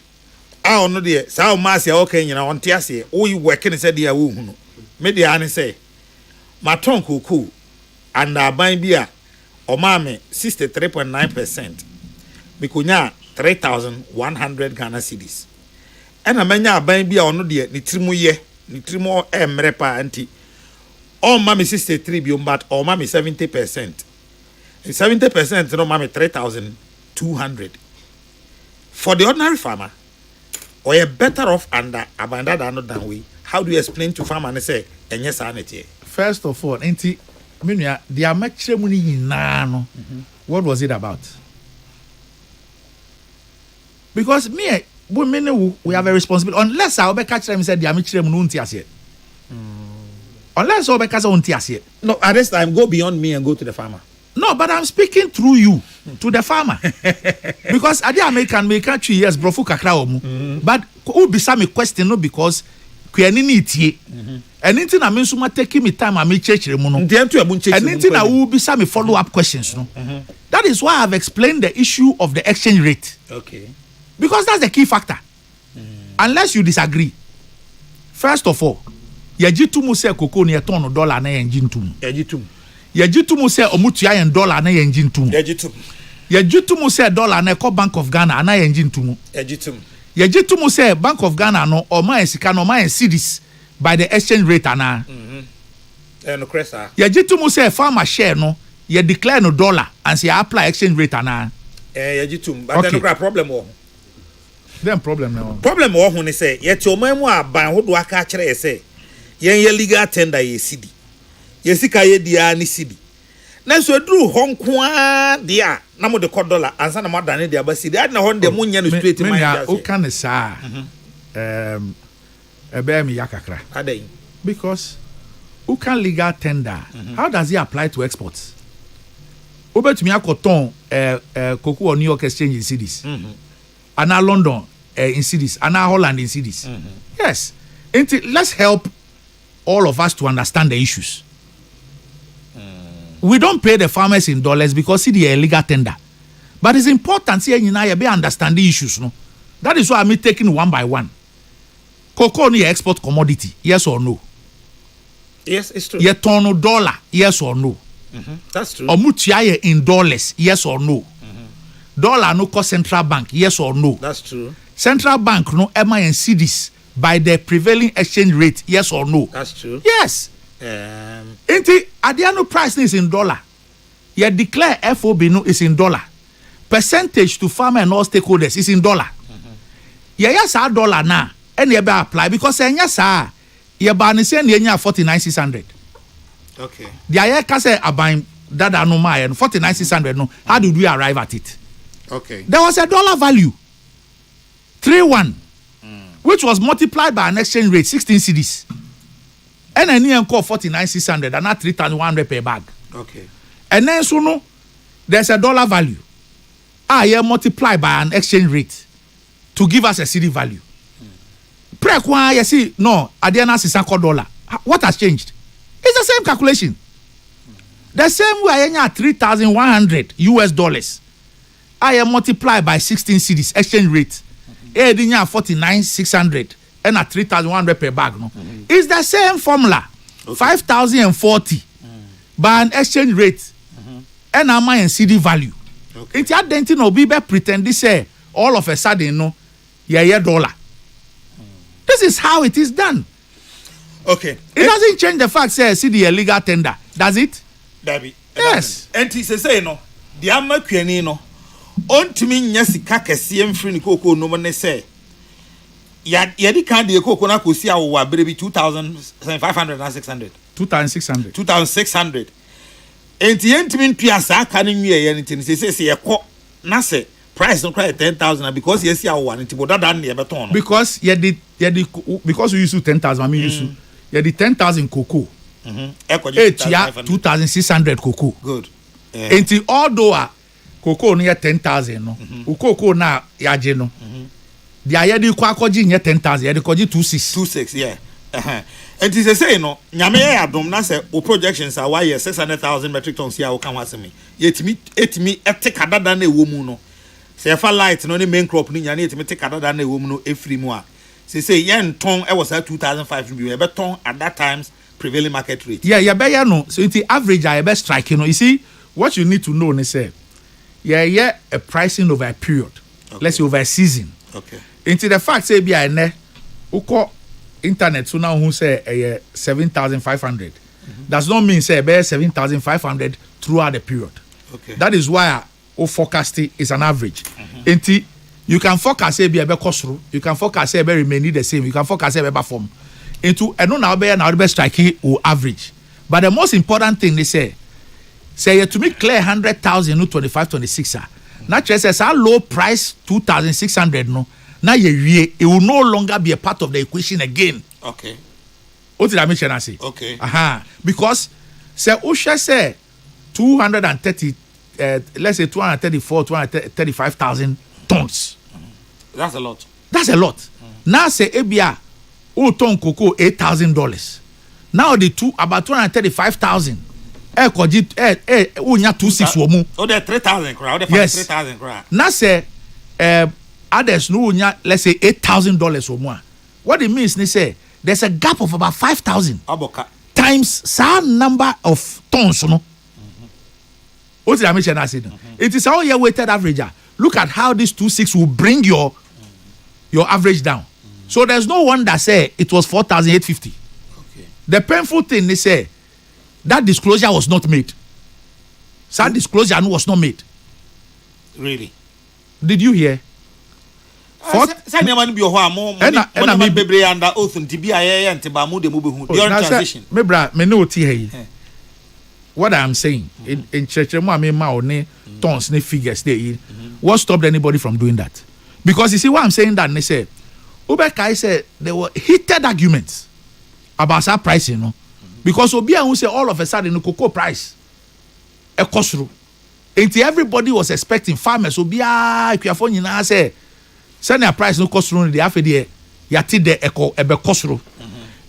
I don't know the sao mas ya okay, you know, on tiasi. Oh, you working said the awu. Maybe I say, my tongue cool, and I buy beer or mammy 63.9%. Mikunya 3,100 Ghana cedis. And a mania buy beer or no dear, nitrimu ye, nitrimo mrepa anti. All mommy 63 billion, but all mommy 70%. 70% no mommy 3,200. For the ordinary farmer, or you're better off under abandoned than we. How do you explain to farmer and say, and yes, sanity? First of all, the money what was it about? Because women we have a responsibility unless I will catch them and say the amateur unless I will no, at this time go beyond me and go to the farmer. No, but I'm speaking through you to the farmer. Because I American make 2 years brofu kakra omu. But who be some question no because kwenini tie. And anything I mean so taking me time I me church remuno. And anything I will be some follow up questions no. That is why I've explained the issue of the exchange rate. Okay. Because that's the key factor. Unless you disagree. First of all, yajitu se cocoa ni $1 na yenjintum. Yajitu se omutua $1 na yenjintum. Yajitu se dollar na ko Bank of Ghana na yenjintum. Yajitu se Bank of Ghana no o ma esika no ma cedis by the exchange rate ana. No cresa. Yajitu se farmer share no ye declare no dollar and say apply exchange rate ana. Yajitu but then no problem o. Then problem now. Problem o hu ni say yeti o ma mu aban hodo aka kire say yen legal tender ye cedi. Yesika ye dia ni cedi. Na so dru honko dia na mo de $1 ansa na mo dane dia ba cedi. Ad na hon de mo nya no straight mind. O kan sa ebe mi yakakra. Adan. Because who can legal tender? How does it apply to exports? Over to me, I coton cocoa or New York Exchange in cities, and now London in cities, and now Holland in cities. Yes, let's help all of us to understand the issues. We don't pay the farmers in dollars because it's a legal tender, but it's important here you know be understand the issues. No, that is why I'm taking one by one. Cocoa ni export commodity, yes or no? Yes, it's true. Ye ton dollar, yes or no? That's true. Omutia in dollars, yes or no? Dollar no cost central bank, yes or no? That's true. Central bank no Emma and CDs by the prevailing exchange rate, yes or no? That's true. Yes. Inti adiano price is in dollar. Ye declare FOB no is in dollar. Percentage to farmer and all stakeholders is in dollar. Yes, our dollar now. And you better apply because yes, sir. You buy the same 49,600. Okay. The aye kase abain dada no ma 49,600 no. How did we arrive at it? Okay. There was a dollar value 3-1, which was multiplied by an exchange rate 16 cedis. And then you call 49,600 and not 3,100 per bag. Okay. And then so no, there's a dollar value. You multiply by an exchange rate to give us a cedi value. Pre-kwa, you see, no, Adiana is $1. What has changed? It's the same calculation. The same way I have 3,100 US dollars. I am multiplied by 16 cedis exchange rate. I 49,600 and at 3,100 per bag. No, it's the same formula. 5,040 by an exchange rate and a my cedi value. It's identity no be pretend this say all of a sudden no, yeah dollar. This is how it is done. Okay. It doesn't change the fact say CD a legal tender, does it? Dabi. Yes. And he say no. The amakwani no. Ontimi nya sika kese mfiri ni koko no ne say. Ya di kan de koko na kosi awo abere bi 2,500 and 600. 2,600. 2,600. Enti entimi ntua sa aka ne nwie ye nti say ye kɔ na say price no cry 10,000 because yes ya one nti boda dan ne beton no. Because because we use 10,000 I mean use you the 10,000 cocoa. Etia 2,600 cocoa. Good. Enti although cocoa no 10,000 no. Cocoa na yaje no. The ayedi kwa koji nye 10,000 yedi koji 26 yeah. And he say no nyame ya adom na say o projections are why 600,000 metric tons here o kan wasemi yetimi etek adada na ewo mu no say fa light no ne main crop ni nyane yetimi etek adada na ewo mu no efiri mu a say yen ton e was 2,500 be ton at that times prevailing market rate. Yeah be ya no so it average I be strike you know. You see what you need to know ne say yeah a pricing over a period. Okay. Let's say over a season. Okay. Into the fact say be ene uko internet so now who say 7,500 does not mean say be 7,500 throughout the period. Okay. That is why forecasting is an average. Into you can forecast say be a cost through, you can forecast say be remain the same, you can forecast say be perform into and now be striking or average. But the most important thing they say to me clear 100,000 no 25-26 not just as a low price 2,600 no. Now it will no longer be a part of the equation again. Okay. What did I mention? I say? Okay. Because say Usha say 230 let's say 235,000 tons. That's a lot. That's a lot. Now say Ebia ton cocoa $8,000. Now the about 235,000. Unya 26 womu. Oh, they're 3,000 crowd. Yes. 3,000 crowd. Now say others no let's say $8,000 or more. What it means they say there's a gap of about 5,000 times some number of tons no. What did I mention? I said it is all your weighted average. Look at how this 26 will bring your average down. So there's no one that say it was 4,850. Okay. The painful thing they say that disclosure was not made. That disclosure was not made. Really? Did you hear? Say never be ho amo money bebre under oath nti bia ye ntiba mu de mu behu during transition. Me bra me no ti here. What I'm saying in church mo am ma oni tons ne figures dey. What stopped anybody from doing that? Because you see what I'm saying that they say Ubekai said there were heated arguments about that pricing, no, because Obi who say all of a sudden the cocoa price a cost through. Until everybody was expecting farmers Obi Equiafo nyina say send a price no cost through the afede yati de eco ebe cost through.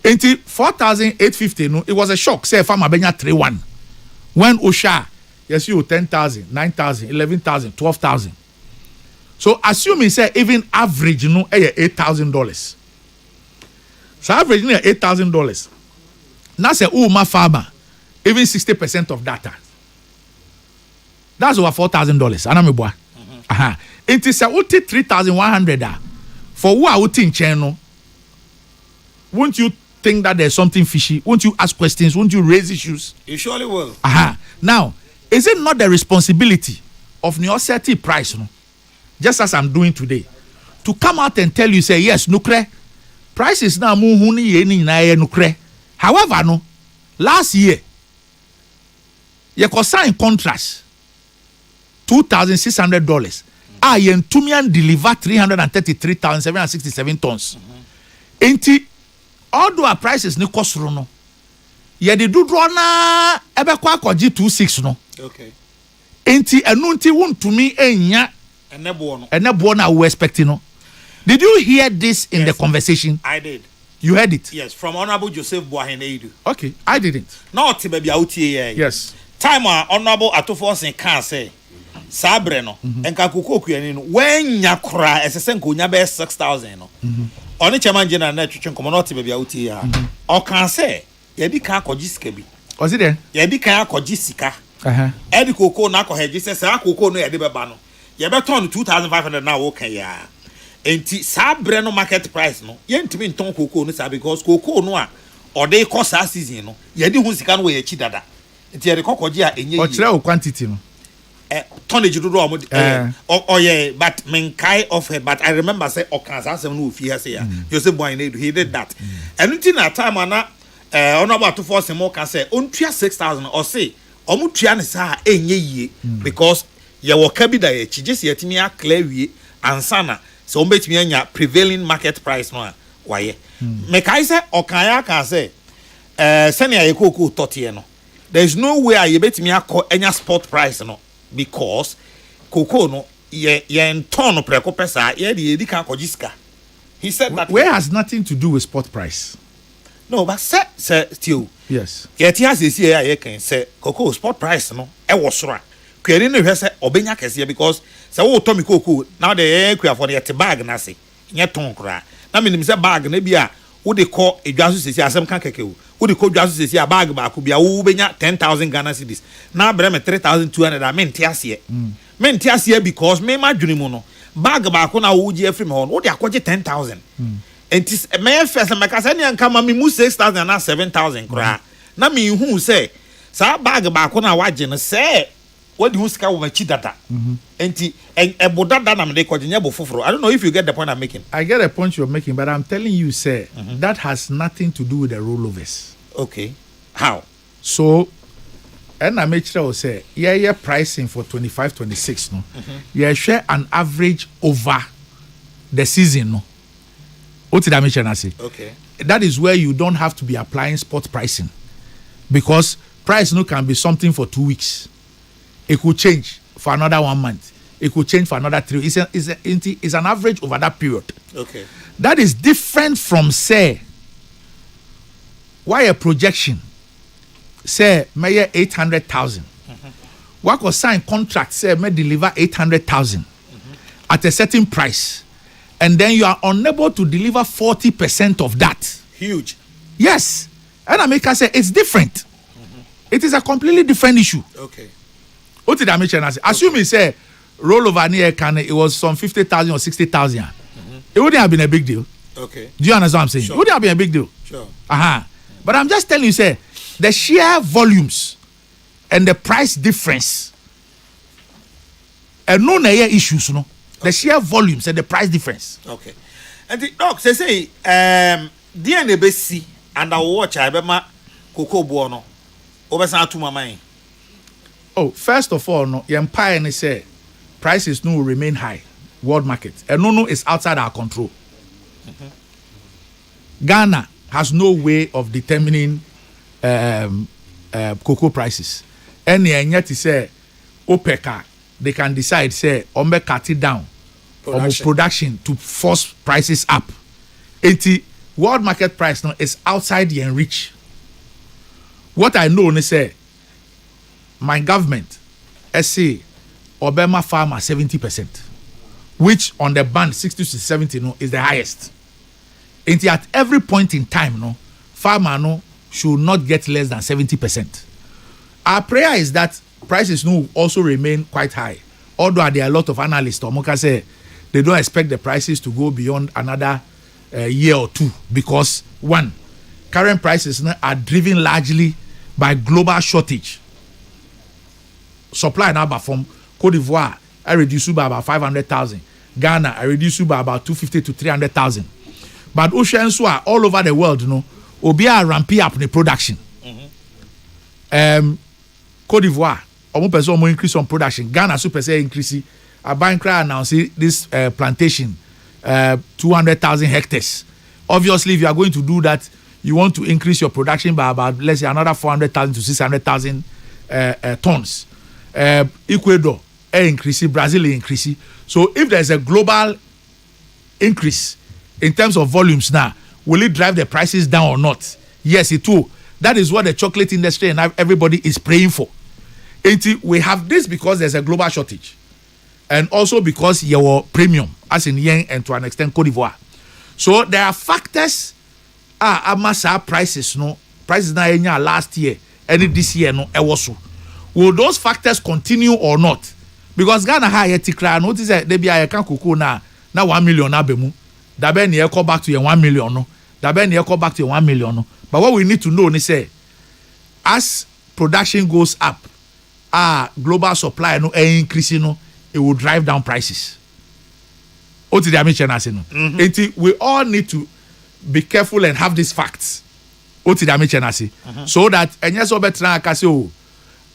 Until 4,850 no, it was a shock. Say farmer benya 3-1 when Osha yes you 10,000, 9,000, 11,000, 12,000. So assuming say even average no $8,000. So average no $8,000. Now say my farmer even 60% of data. That's over $4,000. Anameboa. It is a 3,100 for who are in channel. Won't you think that there's something fishy? Won't you ask questions? Won't you raise issues? You surely will. Now, is it not the responsibility of Neoseti price, no? Just as I'm doing today, to come out and tell you, say, yes, nukre, price is now muhuni yeni na nukre. However, no, last year, you could sign contracts $2,600. Yen Tumian deliver 333,767 tons. Enti, although our prices ni cost no, ye de do draw na ebe kwa koji 26 no. Okay. Enti enunti won to me enya enebo na we expecting no. Did you hear this in the conversation? I did. You heard it? Yes, from Honorable Joseph Boaheneidu. Okay, I didn't. Not baby out here. Yes. Time Honorable Atofos can say Sabre no enka Kokrokoo ni no when yakra esesen ko nya be 6,000 no. Oni chairman general na twetwe komo not baby out here. O kan say ye di kan akoji sika bi. Was it there? Ye di kan akoji sika. Edi cocoa na akoheji say sa cocoa no ye de beba no. Ye be turn 2,500 na wo kan ya. Enti Sabre no market price no ye ntimi nton cocoa no sa because cocoa no a o dey cost a season no ye di hu sika no we ye chi dada. Enti ye de kokoji a enye yi. O kire o quantity no. Tonnage do am yeah, but menkai of her, but I remember say Okansa some no fear say Joseph Boaheneidu he did that. And until that time ana Honorable to force him can say on 6,000 or say omu tua ne sa enye yie because ye wo ka bi da ye chi just yetimi a clear wie ansana so on betimi anya prevailing market price no waye mekai say Okanya can say senior ye Kokrokoo totie no there is no way ye betimi akọ anya spot price no because cocoa no ye turn preko pesa ye di kan kojiska. He said that where has nothing to do with spot price. No, but say still yes ye ti has see ye can say cocoa spot price no e wo soro a kweri no hwe say obenya kese because say wo to me cocoa now the for the bag na say nye ton kra na me nim say bag na bi a wo de call edwaso sesi asem kan keke wo wo de call edwaso sesi a bag ba ko bia wo benya 10,000 Ghana cedis na bre me 3,200 a me ntiase because me ma dwuni mu no bag ba ko na wo ji afri me ho wo de akoje 10,000 entis me first me ka say ne anka ma me mu 6,000 na 7,000 kra na me hu say sa bag ba ko na waje no say what do you sika wo machi data enti ebodada na me de koje nya bo foforo. I don't know if you get the point I'm making. I get the point you're making, but I'm telling you sir that has nothing to do with the rollovers. Okay, how? So and I make sure say yeah pricing for 25-26 no yeah share an average over the season no. What did I mention? I say okay, that is where you don't have to be applying spot pricing because price no can be something for 2 weeks. It could change for another 1 month. It could change for another 3 weeks. It's an average over that period. Okay. That is different from say why a projection say may 800,000. What was sign contract say may deliver 800,000 at a certain price, and then you are unable to deliver 40% of that. Huge. Yes, and I make us say it's different. It is a completely different issue. Okay. What did I mention? Assume you say rollover near can it was some 50,000 or 60,000. It wouldn't have been a big deal. Okay. Do you understand what I'm saying? Sure. It wouldn't have been a big deal. Sure. But I'm just telling you, say the sheer volumes and the price difference and no issues, no. The sheer volumes and the price difference. Okay. And the doc say DNABC and I watch I be ma cocoa buono. Obesan to my mind. Oh, first of all, no, the empire and say prices no will remain high, world market. And no is outside our control. Ghana has no way of determining cocoa prices. And yet to say OPEC, they can decide say cut it down production to force prices up. 80 world market price now is outside the enrich. What I know is say my government say Obama farmer 70%, which on the band 60 to 70 is the highest. And at every point in time, farmer should not get less than 70%. Our prayer is that prices also remain quite high. Although there are a lot of analysts, Omoka say they don't expect the prices to go beyond another year or two because one, current prices are driven largely by global shortage. Supply now from Cote d'Ivoire, I reduce by about 500,000. Ghana, I reduce by about 250 to 300,000. But oceans are all over the world, Obia ramping up the production. Cote d'Ivoire, increase on production. Ghana super say increase. A bank announced this plantation, 200,000 hectares. Obviously, if you are going to do that, you want to increase your production by about, let's say, another 400,000 to 600,000 tons. Ecuador increase, Brazil increase. So if there's a global increase in terms of volumes now, will it drive the prices down or not? Yes, it will. That is what the chocolate industry and everybody is praying for. We have this because there's a global shortage. And also because your premium, as in yen and to an extent Cote d'Ivoire. So there are factors, amasa prices, prices now last year, and this year, will those factors continue or not? Because Ghana high tikra notice that they be a cocoa na 1 million abemu. Dabe ni call back to your 1 million no. Dabe ni call back to your 1 million no. But what we need to know is say, as production goes up, global supply increasing it will drive down prices. We all need to be careful and have these facts. So that and yes,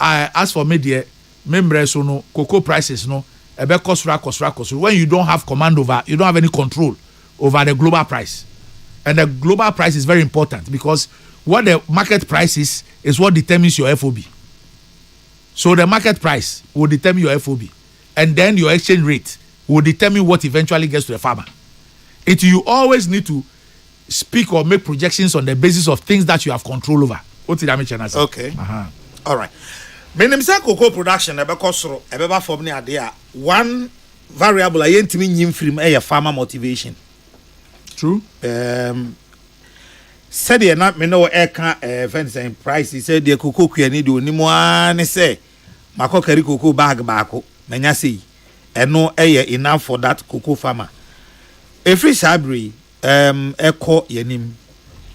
as for media, members cocoa prices when you don't have command over, you don't have any control over the global price. And the global price is very important because what the market price is what determines your FOB. So the market price will determine your FOB. And then your exchange rate will determine what eventually gets to the farmer. You always need to speak or make projections on the basis of things that you have control over. Okay. All right. When say cocoa production, one variable I ain't mean from a farmer motivation. True. Said you not me know fence and price. He said the cocoa can do ni more say Mako carry cocoa bag bako. Menya say and no enough for that cocoa farmer. If it's sabri echo yenim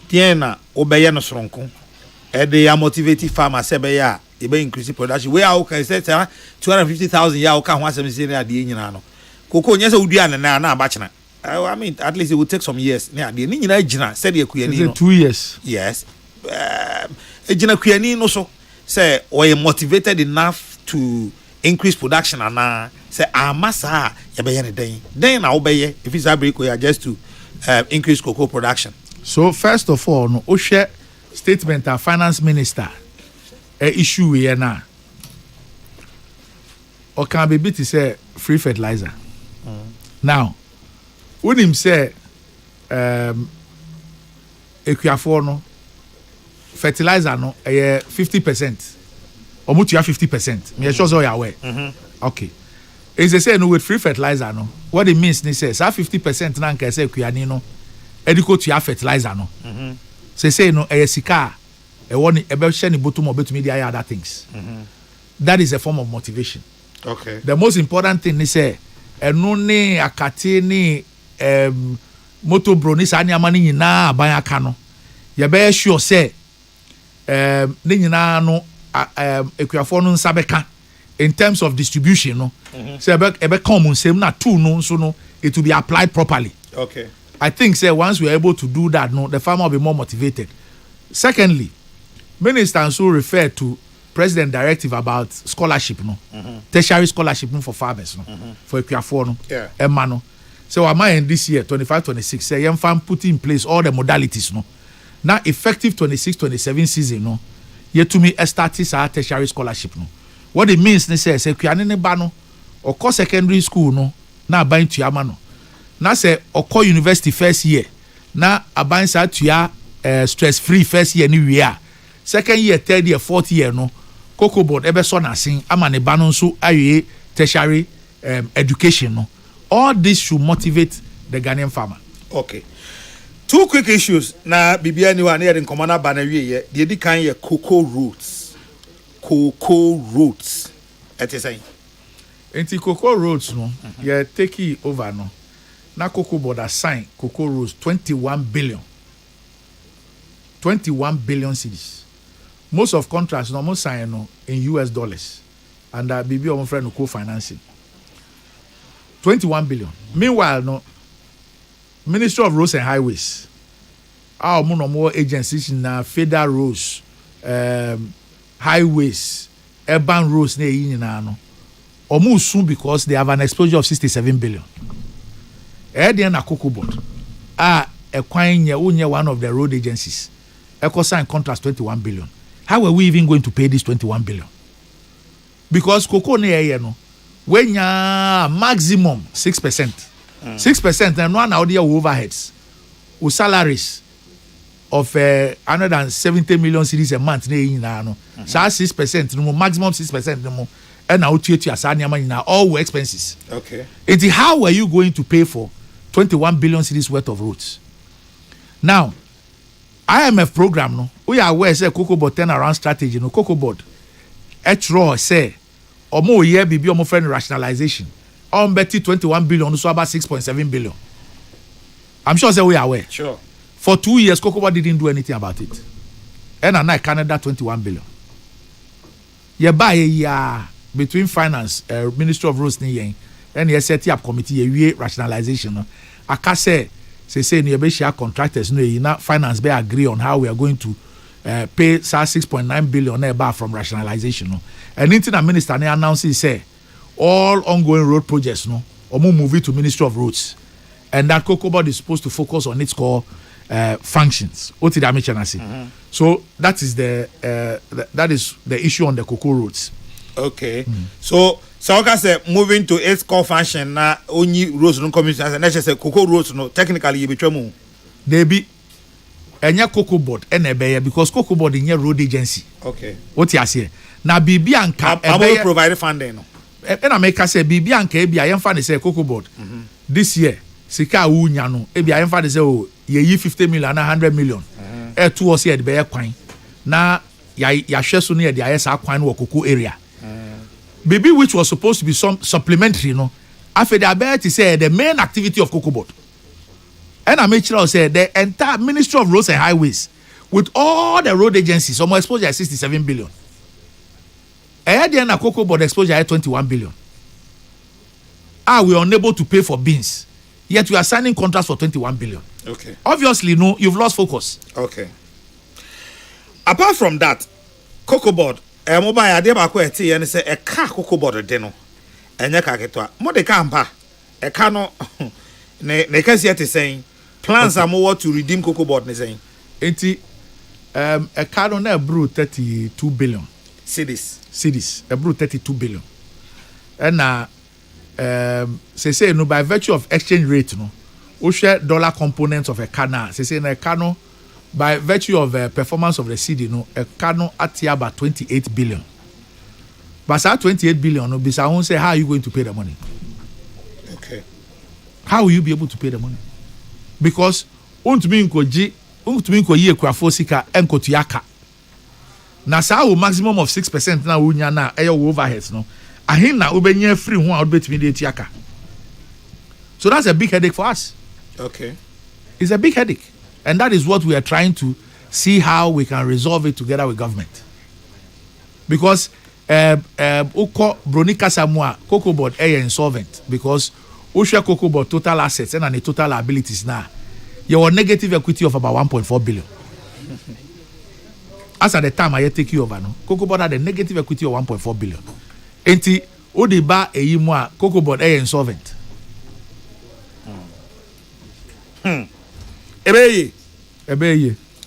tiena obeye no sronko e dey motivated farmer sebeya e be increase production we are okay say 250,000 ya okay ho asem say na de nyina no cocoa nyese udua na abachina. I mean at least it will take some years na de ni nyina gina say de kuani no 2 years. Yes. Gina kuani no so say we motivated enough to increase production and say amasa ya be yen den na obeye if it's a break we are just to increase cocoa production. So first of all, no share statement our finance minister issue here now. Or can be bit say free fertilizer. Now, when him say equiafor no fertilizer no 50%. Or much you have 50%. Me sure so you are aware. Okay. Is they say no with free fertilizer no. What it means is say 50% na nka say kuani no. Ediko to your fertilizer no. Say no sika e woni e be hye ni botum obetumi dey other things. That is a form of motivation. Okay. The most important thing is say eno ni akate ni moto bro ni sa nyama ni nyina aban aka no. Ye be sure say ni nyina no equiafor no nsabeka in terms of distribution no. So ebe come same na two no so no it will be applied properly. Okay. I think say once we are able to do that, no, the farmer will be more motivated. Secondly, minister also referred to president directive about scholarship, no, tertiary scholarship no, for farmers, no, for equiafor, no, yeah. So am I in this year 25-26? Say young farm put in place all the modalities, no, Now effective 26-27 season no yet to me started sa tertiary scholarship no. What it means ne say kuane ne ba no or secondary school no na aban tuama no. Na say or university first year na aban sa tuya stress free first year ni wia. Second year, third year, fourth year no Kokrokoo board ebe so na sin ama ne ba no nso aye tertiary education no. All this should motivate the Ghanaian farmer. Okay. Two quick issues. Na bibia ni wa na yɛ nkɔmɔ ba na wie yɛ. The di kan yɛ cocoa roots. Cocoa roots. Ete saying. Enti cocoa roots no, yɛ take it over no. Na Kokrokoo board assign cocoa roots 21 billion. 21 billion cedis. Most of contracts no most sign no in US dollars. And bibi omo friend no co-financing. 21 billion. Meanwhile no Ministry of Roads and Highways, our more agencies na federal roads, highways, urban roads na yin na no. Almost soon because they have an exposure of 67 billion. Then na Kokrokoo board. Ekwan one of the road agencies. Eko sign contracts 21 billion. How are we even going to pay this 21 billion? Because Kokrokoo na ye no, when ya maximum 6%. 6% and one out there overheads with salaries of 170 million cedis a month no. So 6% no maximum 6% no and now to all were expenses. Okay. It's how are you going to pay for 21 billion cedis worth of roads? Now IMF program no we are aware say Kokrokoo board turnaround strategy no Kokrokoo board raw say omo year bibi omo friend rationalization on Betty 21 billion, so about 6.7 billion. I'm sure we are aware. Sure. For 2 years, Kokrokoo didn't do anything about it. And now Canada 21 billion. Yeah, by a year between finance, Ministry of Roads, and the set up committee, rationalization. I can say nearby share contractors, no, finance may agree on how we are going to pay 6.9 billion from rationalization. And Internet Minister announces say. All ongoing road projects, no, or move it to Ministry of Roads, and that Kokrokoo board is supposed to focus on its core functions. What did I mention? So that is the issue on the Kokrokoo roads. Okay. So I say moving to its core function na only roads no commission and let's say Kokrokoo roads no technically you be true. They be enya Kokrokoo board ene because Kokrokoo board in road agency. Okay. What you say? Na bibi anka ebe provide funding no. And I make say bibi anka ebi I am fan say Kokrokoo board. This year sika wunya no ebi I am fan say oh ye 50 million and 100 million. Two or say the be kwan. Na ya hwe so ne the ayesa kwan wo Kokrokoo area. Bibi which was supposed to be some supplementary no. After the ability say the main activity of Kokrokoo board. And I make sure say the entire Ministry of Roads and Highways with all the road agencies some exposure 67 billion. Then a Kokrokoo board exposure at 21 billion. We are unable to pay for beans, yet we are signing contracts for 21 billion. Okay. Obviously, no, you've lost focus. Okay. Apart from that, Kokrokoo board, mobile idea ba ko eti and say a car Kokrokoo board de no. Enye ka ketwa. Mo de ka mpa. E ka no ne ka see eti saying plans are more to redeem Kokrokoo board ne saying. Enti a car no na brew 32 billion. Cities, about 32 billion. And say no by virtue of exchange rate no, we share dollar components of a car say na a car no by virtue of performance of the city no a car no at about 28 billion. But that 28 billion no bisa won't say how are you going to pay the money? Okay. How will you be able to pay the money? Because untumi nko ye kwafo sika enko tuyaka. Na sa maximum of 6% na unya na overheads no. Ahin na ubenya free ho out between the tiaka. So that's a big headache for us. Okay. It's a big headache. And that is what we are trying to see how we can resolve it together with government. Because uko bronika samwa Kokrokoo board insolvent because Osha Kokrokoo board total assets and the total liabilities now. Your negative equity of about 1.4 billion. As at the time I take you over, no, Kokrokoo board had a negative equity of 1.4 billion. Enti Odiba Eyimwa Kokrokoo board insolvent. Ebeye.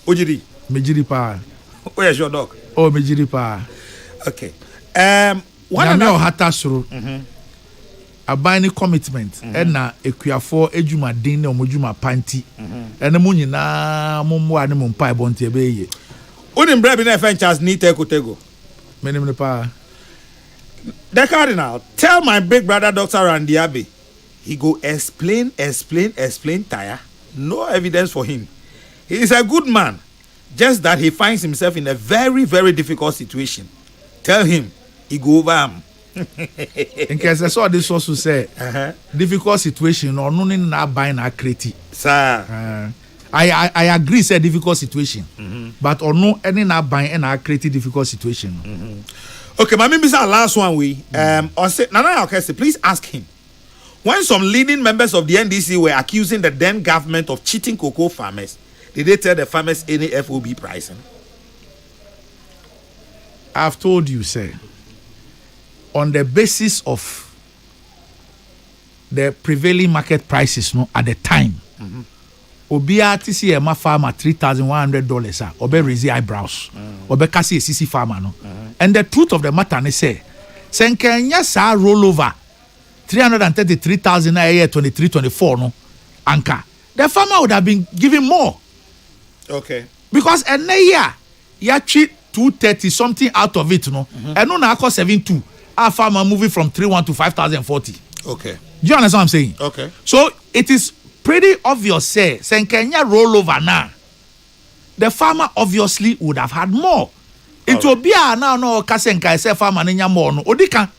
Ojiri. Mejiri pa. Where's your dog? Oh, mejiri pa. Okay. One another hatasuru. Abiding commitment. Na ekuafo ejuma din na omojuma panti. Ene mu nyina mommo ane mo mpa ebonte ebeye. Unim brebi na fenchas ni tekotego. Menim pa. The Cardinal, tell my big brother Dr. Randy Abbey. He go explain, tire. No evidence for him. He is a good man. Just that he finds himself in a very, very difficult situation. Tell him, he go over him. In case I saw this also say, difficult situation or no na buying a criti. Sir. I agree, say difficult situation. But or no any na buying and a criti difficult situation. Okay, my maybe our last one we or say Nana Orchestra, please ask him. When some leading members of the NDC were accusing the then government of cheating cocoa farmers, did they tell the farmers any FOB pricing? I've told you, sir, on the basis of the prevailing market prices at the time, Obia TC ma farmer $3,100 obe raise eyebrows obe kasi CC farmer no and the truth of the matter is say senkenya sa rollover 333,000 a year 23-24 no anka the farmer would have been giving more. Okay, because a year ya cheat 230 something out of it no and no na cost 72 our farmer moving from 3,1 to 5,040. Okay, do you understand what I'm saying? Okay, so it is pretty obvious, say Kenya rollover now. The farmer obviously would have had more. It will be now no Kasenka say farmer ninya more no. Odika.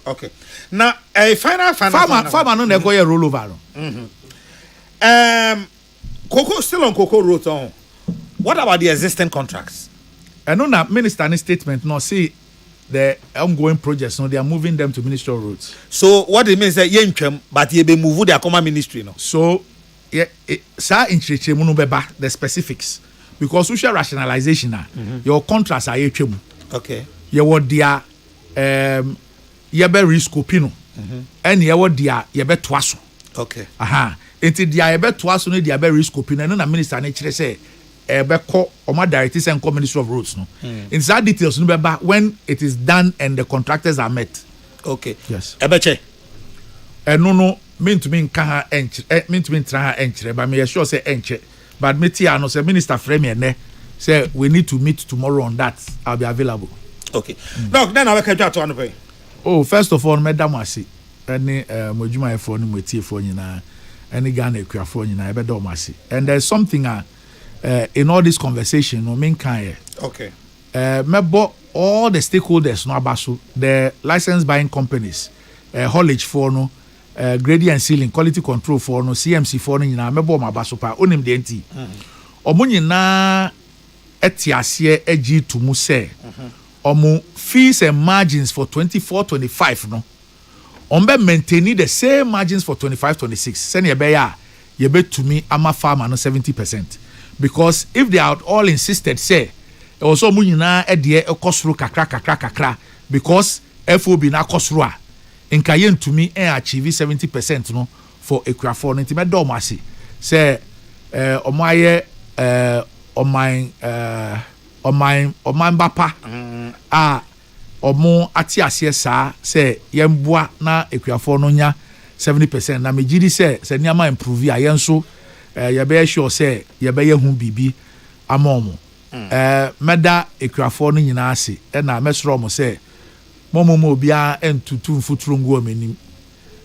Okay. Now a final farmer no go here rollover. Cocoa still on Cocoa Road on. What about the existing contracts? I know that minister's statement no see the ongoing projects, no, they are moving them to Ministry of Roads. So what it means that yenchem, but ye be moved their common ministry, no. So yeah, the specifics because social rationalization your contracts are okay. You what their yebe risk opino and you what their yebe twaso. Okay. Until their yebe twaso no their risk opino and na minister nature say Ebeko or my directors and Ministry of Roads no. Inside details no when it is done and the contractors are met. Okay. Yes. Ebeche. No mean to mean can mean to mean try entry but me sure say entry but me tia no say minister frame ne say we need to meet tomorrow on that. I'll be available. Okay. Doc, then I will catch you to one. Oh, first of all, Madam Wasi any mojuma for ni motie for nyina any Ghana ekua for nyina ebe do masi. And there's something in all this conversation, no mean kind. Okay. Mebo all the stakeholders no abaso, the license buying companies, haulage for no, grading and sealing, quality control for no, CMC for no, nyina mebo mabaso pa onim de enti. Omo nyina etiasie eji to mu say. Omo fees and margins for 24-25 no. Ombe maintaining the same margins for 25-26. Send ye be ya, ye be to me ama farmer no 70%. Because if they are all insisted, say, also munina edie ekosru kakra because FOB na kosru in kayen to me achieve 70% no for equafor nti me do masi say omaye oman bapa omo ati ase saa say yemboa na equafor no nya 70% na megidi say niama improve a yenso yebe sure say yebe hu bibi amomo meda ekwafo no nyina ase na mesro mo say momo obia entutu mfuturu ngo amanim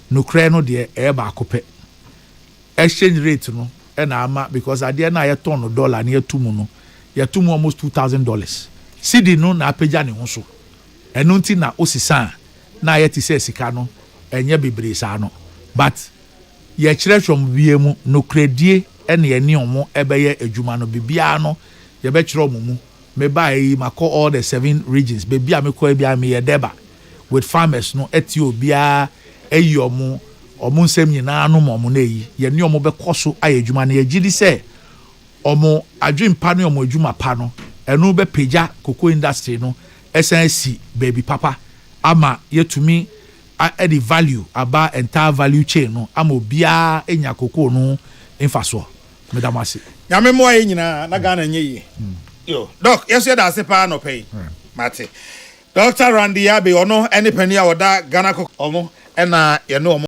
no kre no de ba akopɛ exchange rate no na ama because ade na ye ton dollar na yetumu no yetumu almost $2,000 cedi no na apagya ne ho so eno nti na osisa na ye ti say sika no enye bebre sa no but ye kire from biemu no kredie ene ye ni omo ebeye adwuma no bibia no ye be kire omo mu me buy mako all the 7 regions bibia me ko bia me ye deba with farmers no Ethiopia eyi omo nsem nyina no mo na eyi ye ni omo be koso ayadwuma na ye gidi se omo adwempa no omo adwuma pa no eno be peja cocoa industry no SNC baby papa ama yetumi the value about entire value chain no am obia enya cocoa no infaso medamasi nyame mo ayi nyina na Ghana nye yi yo doc yes ya da se pa no pay mate Dr. Randy Yabe ono any penny a oda Ghana ko omo na ye no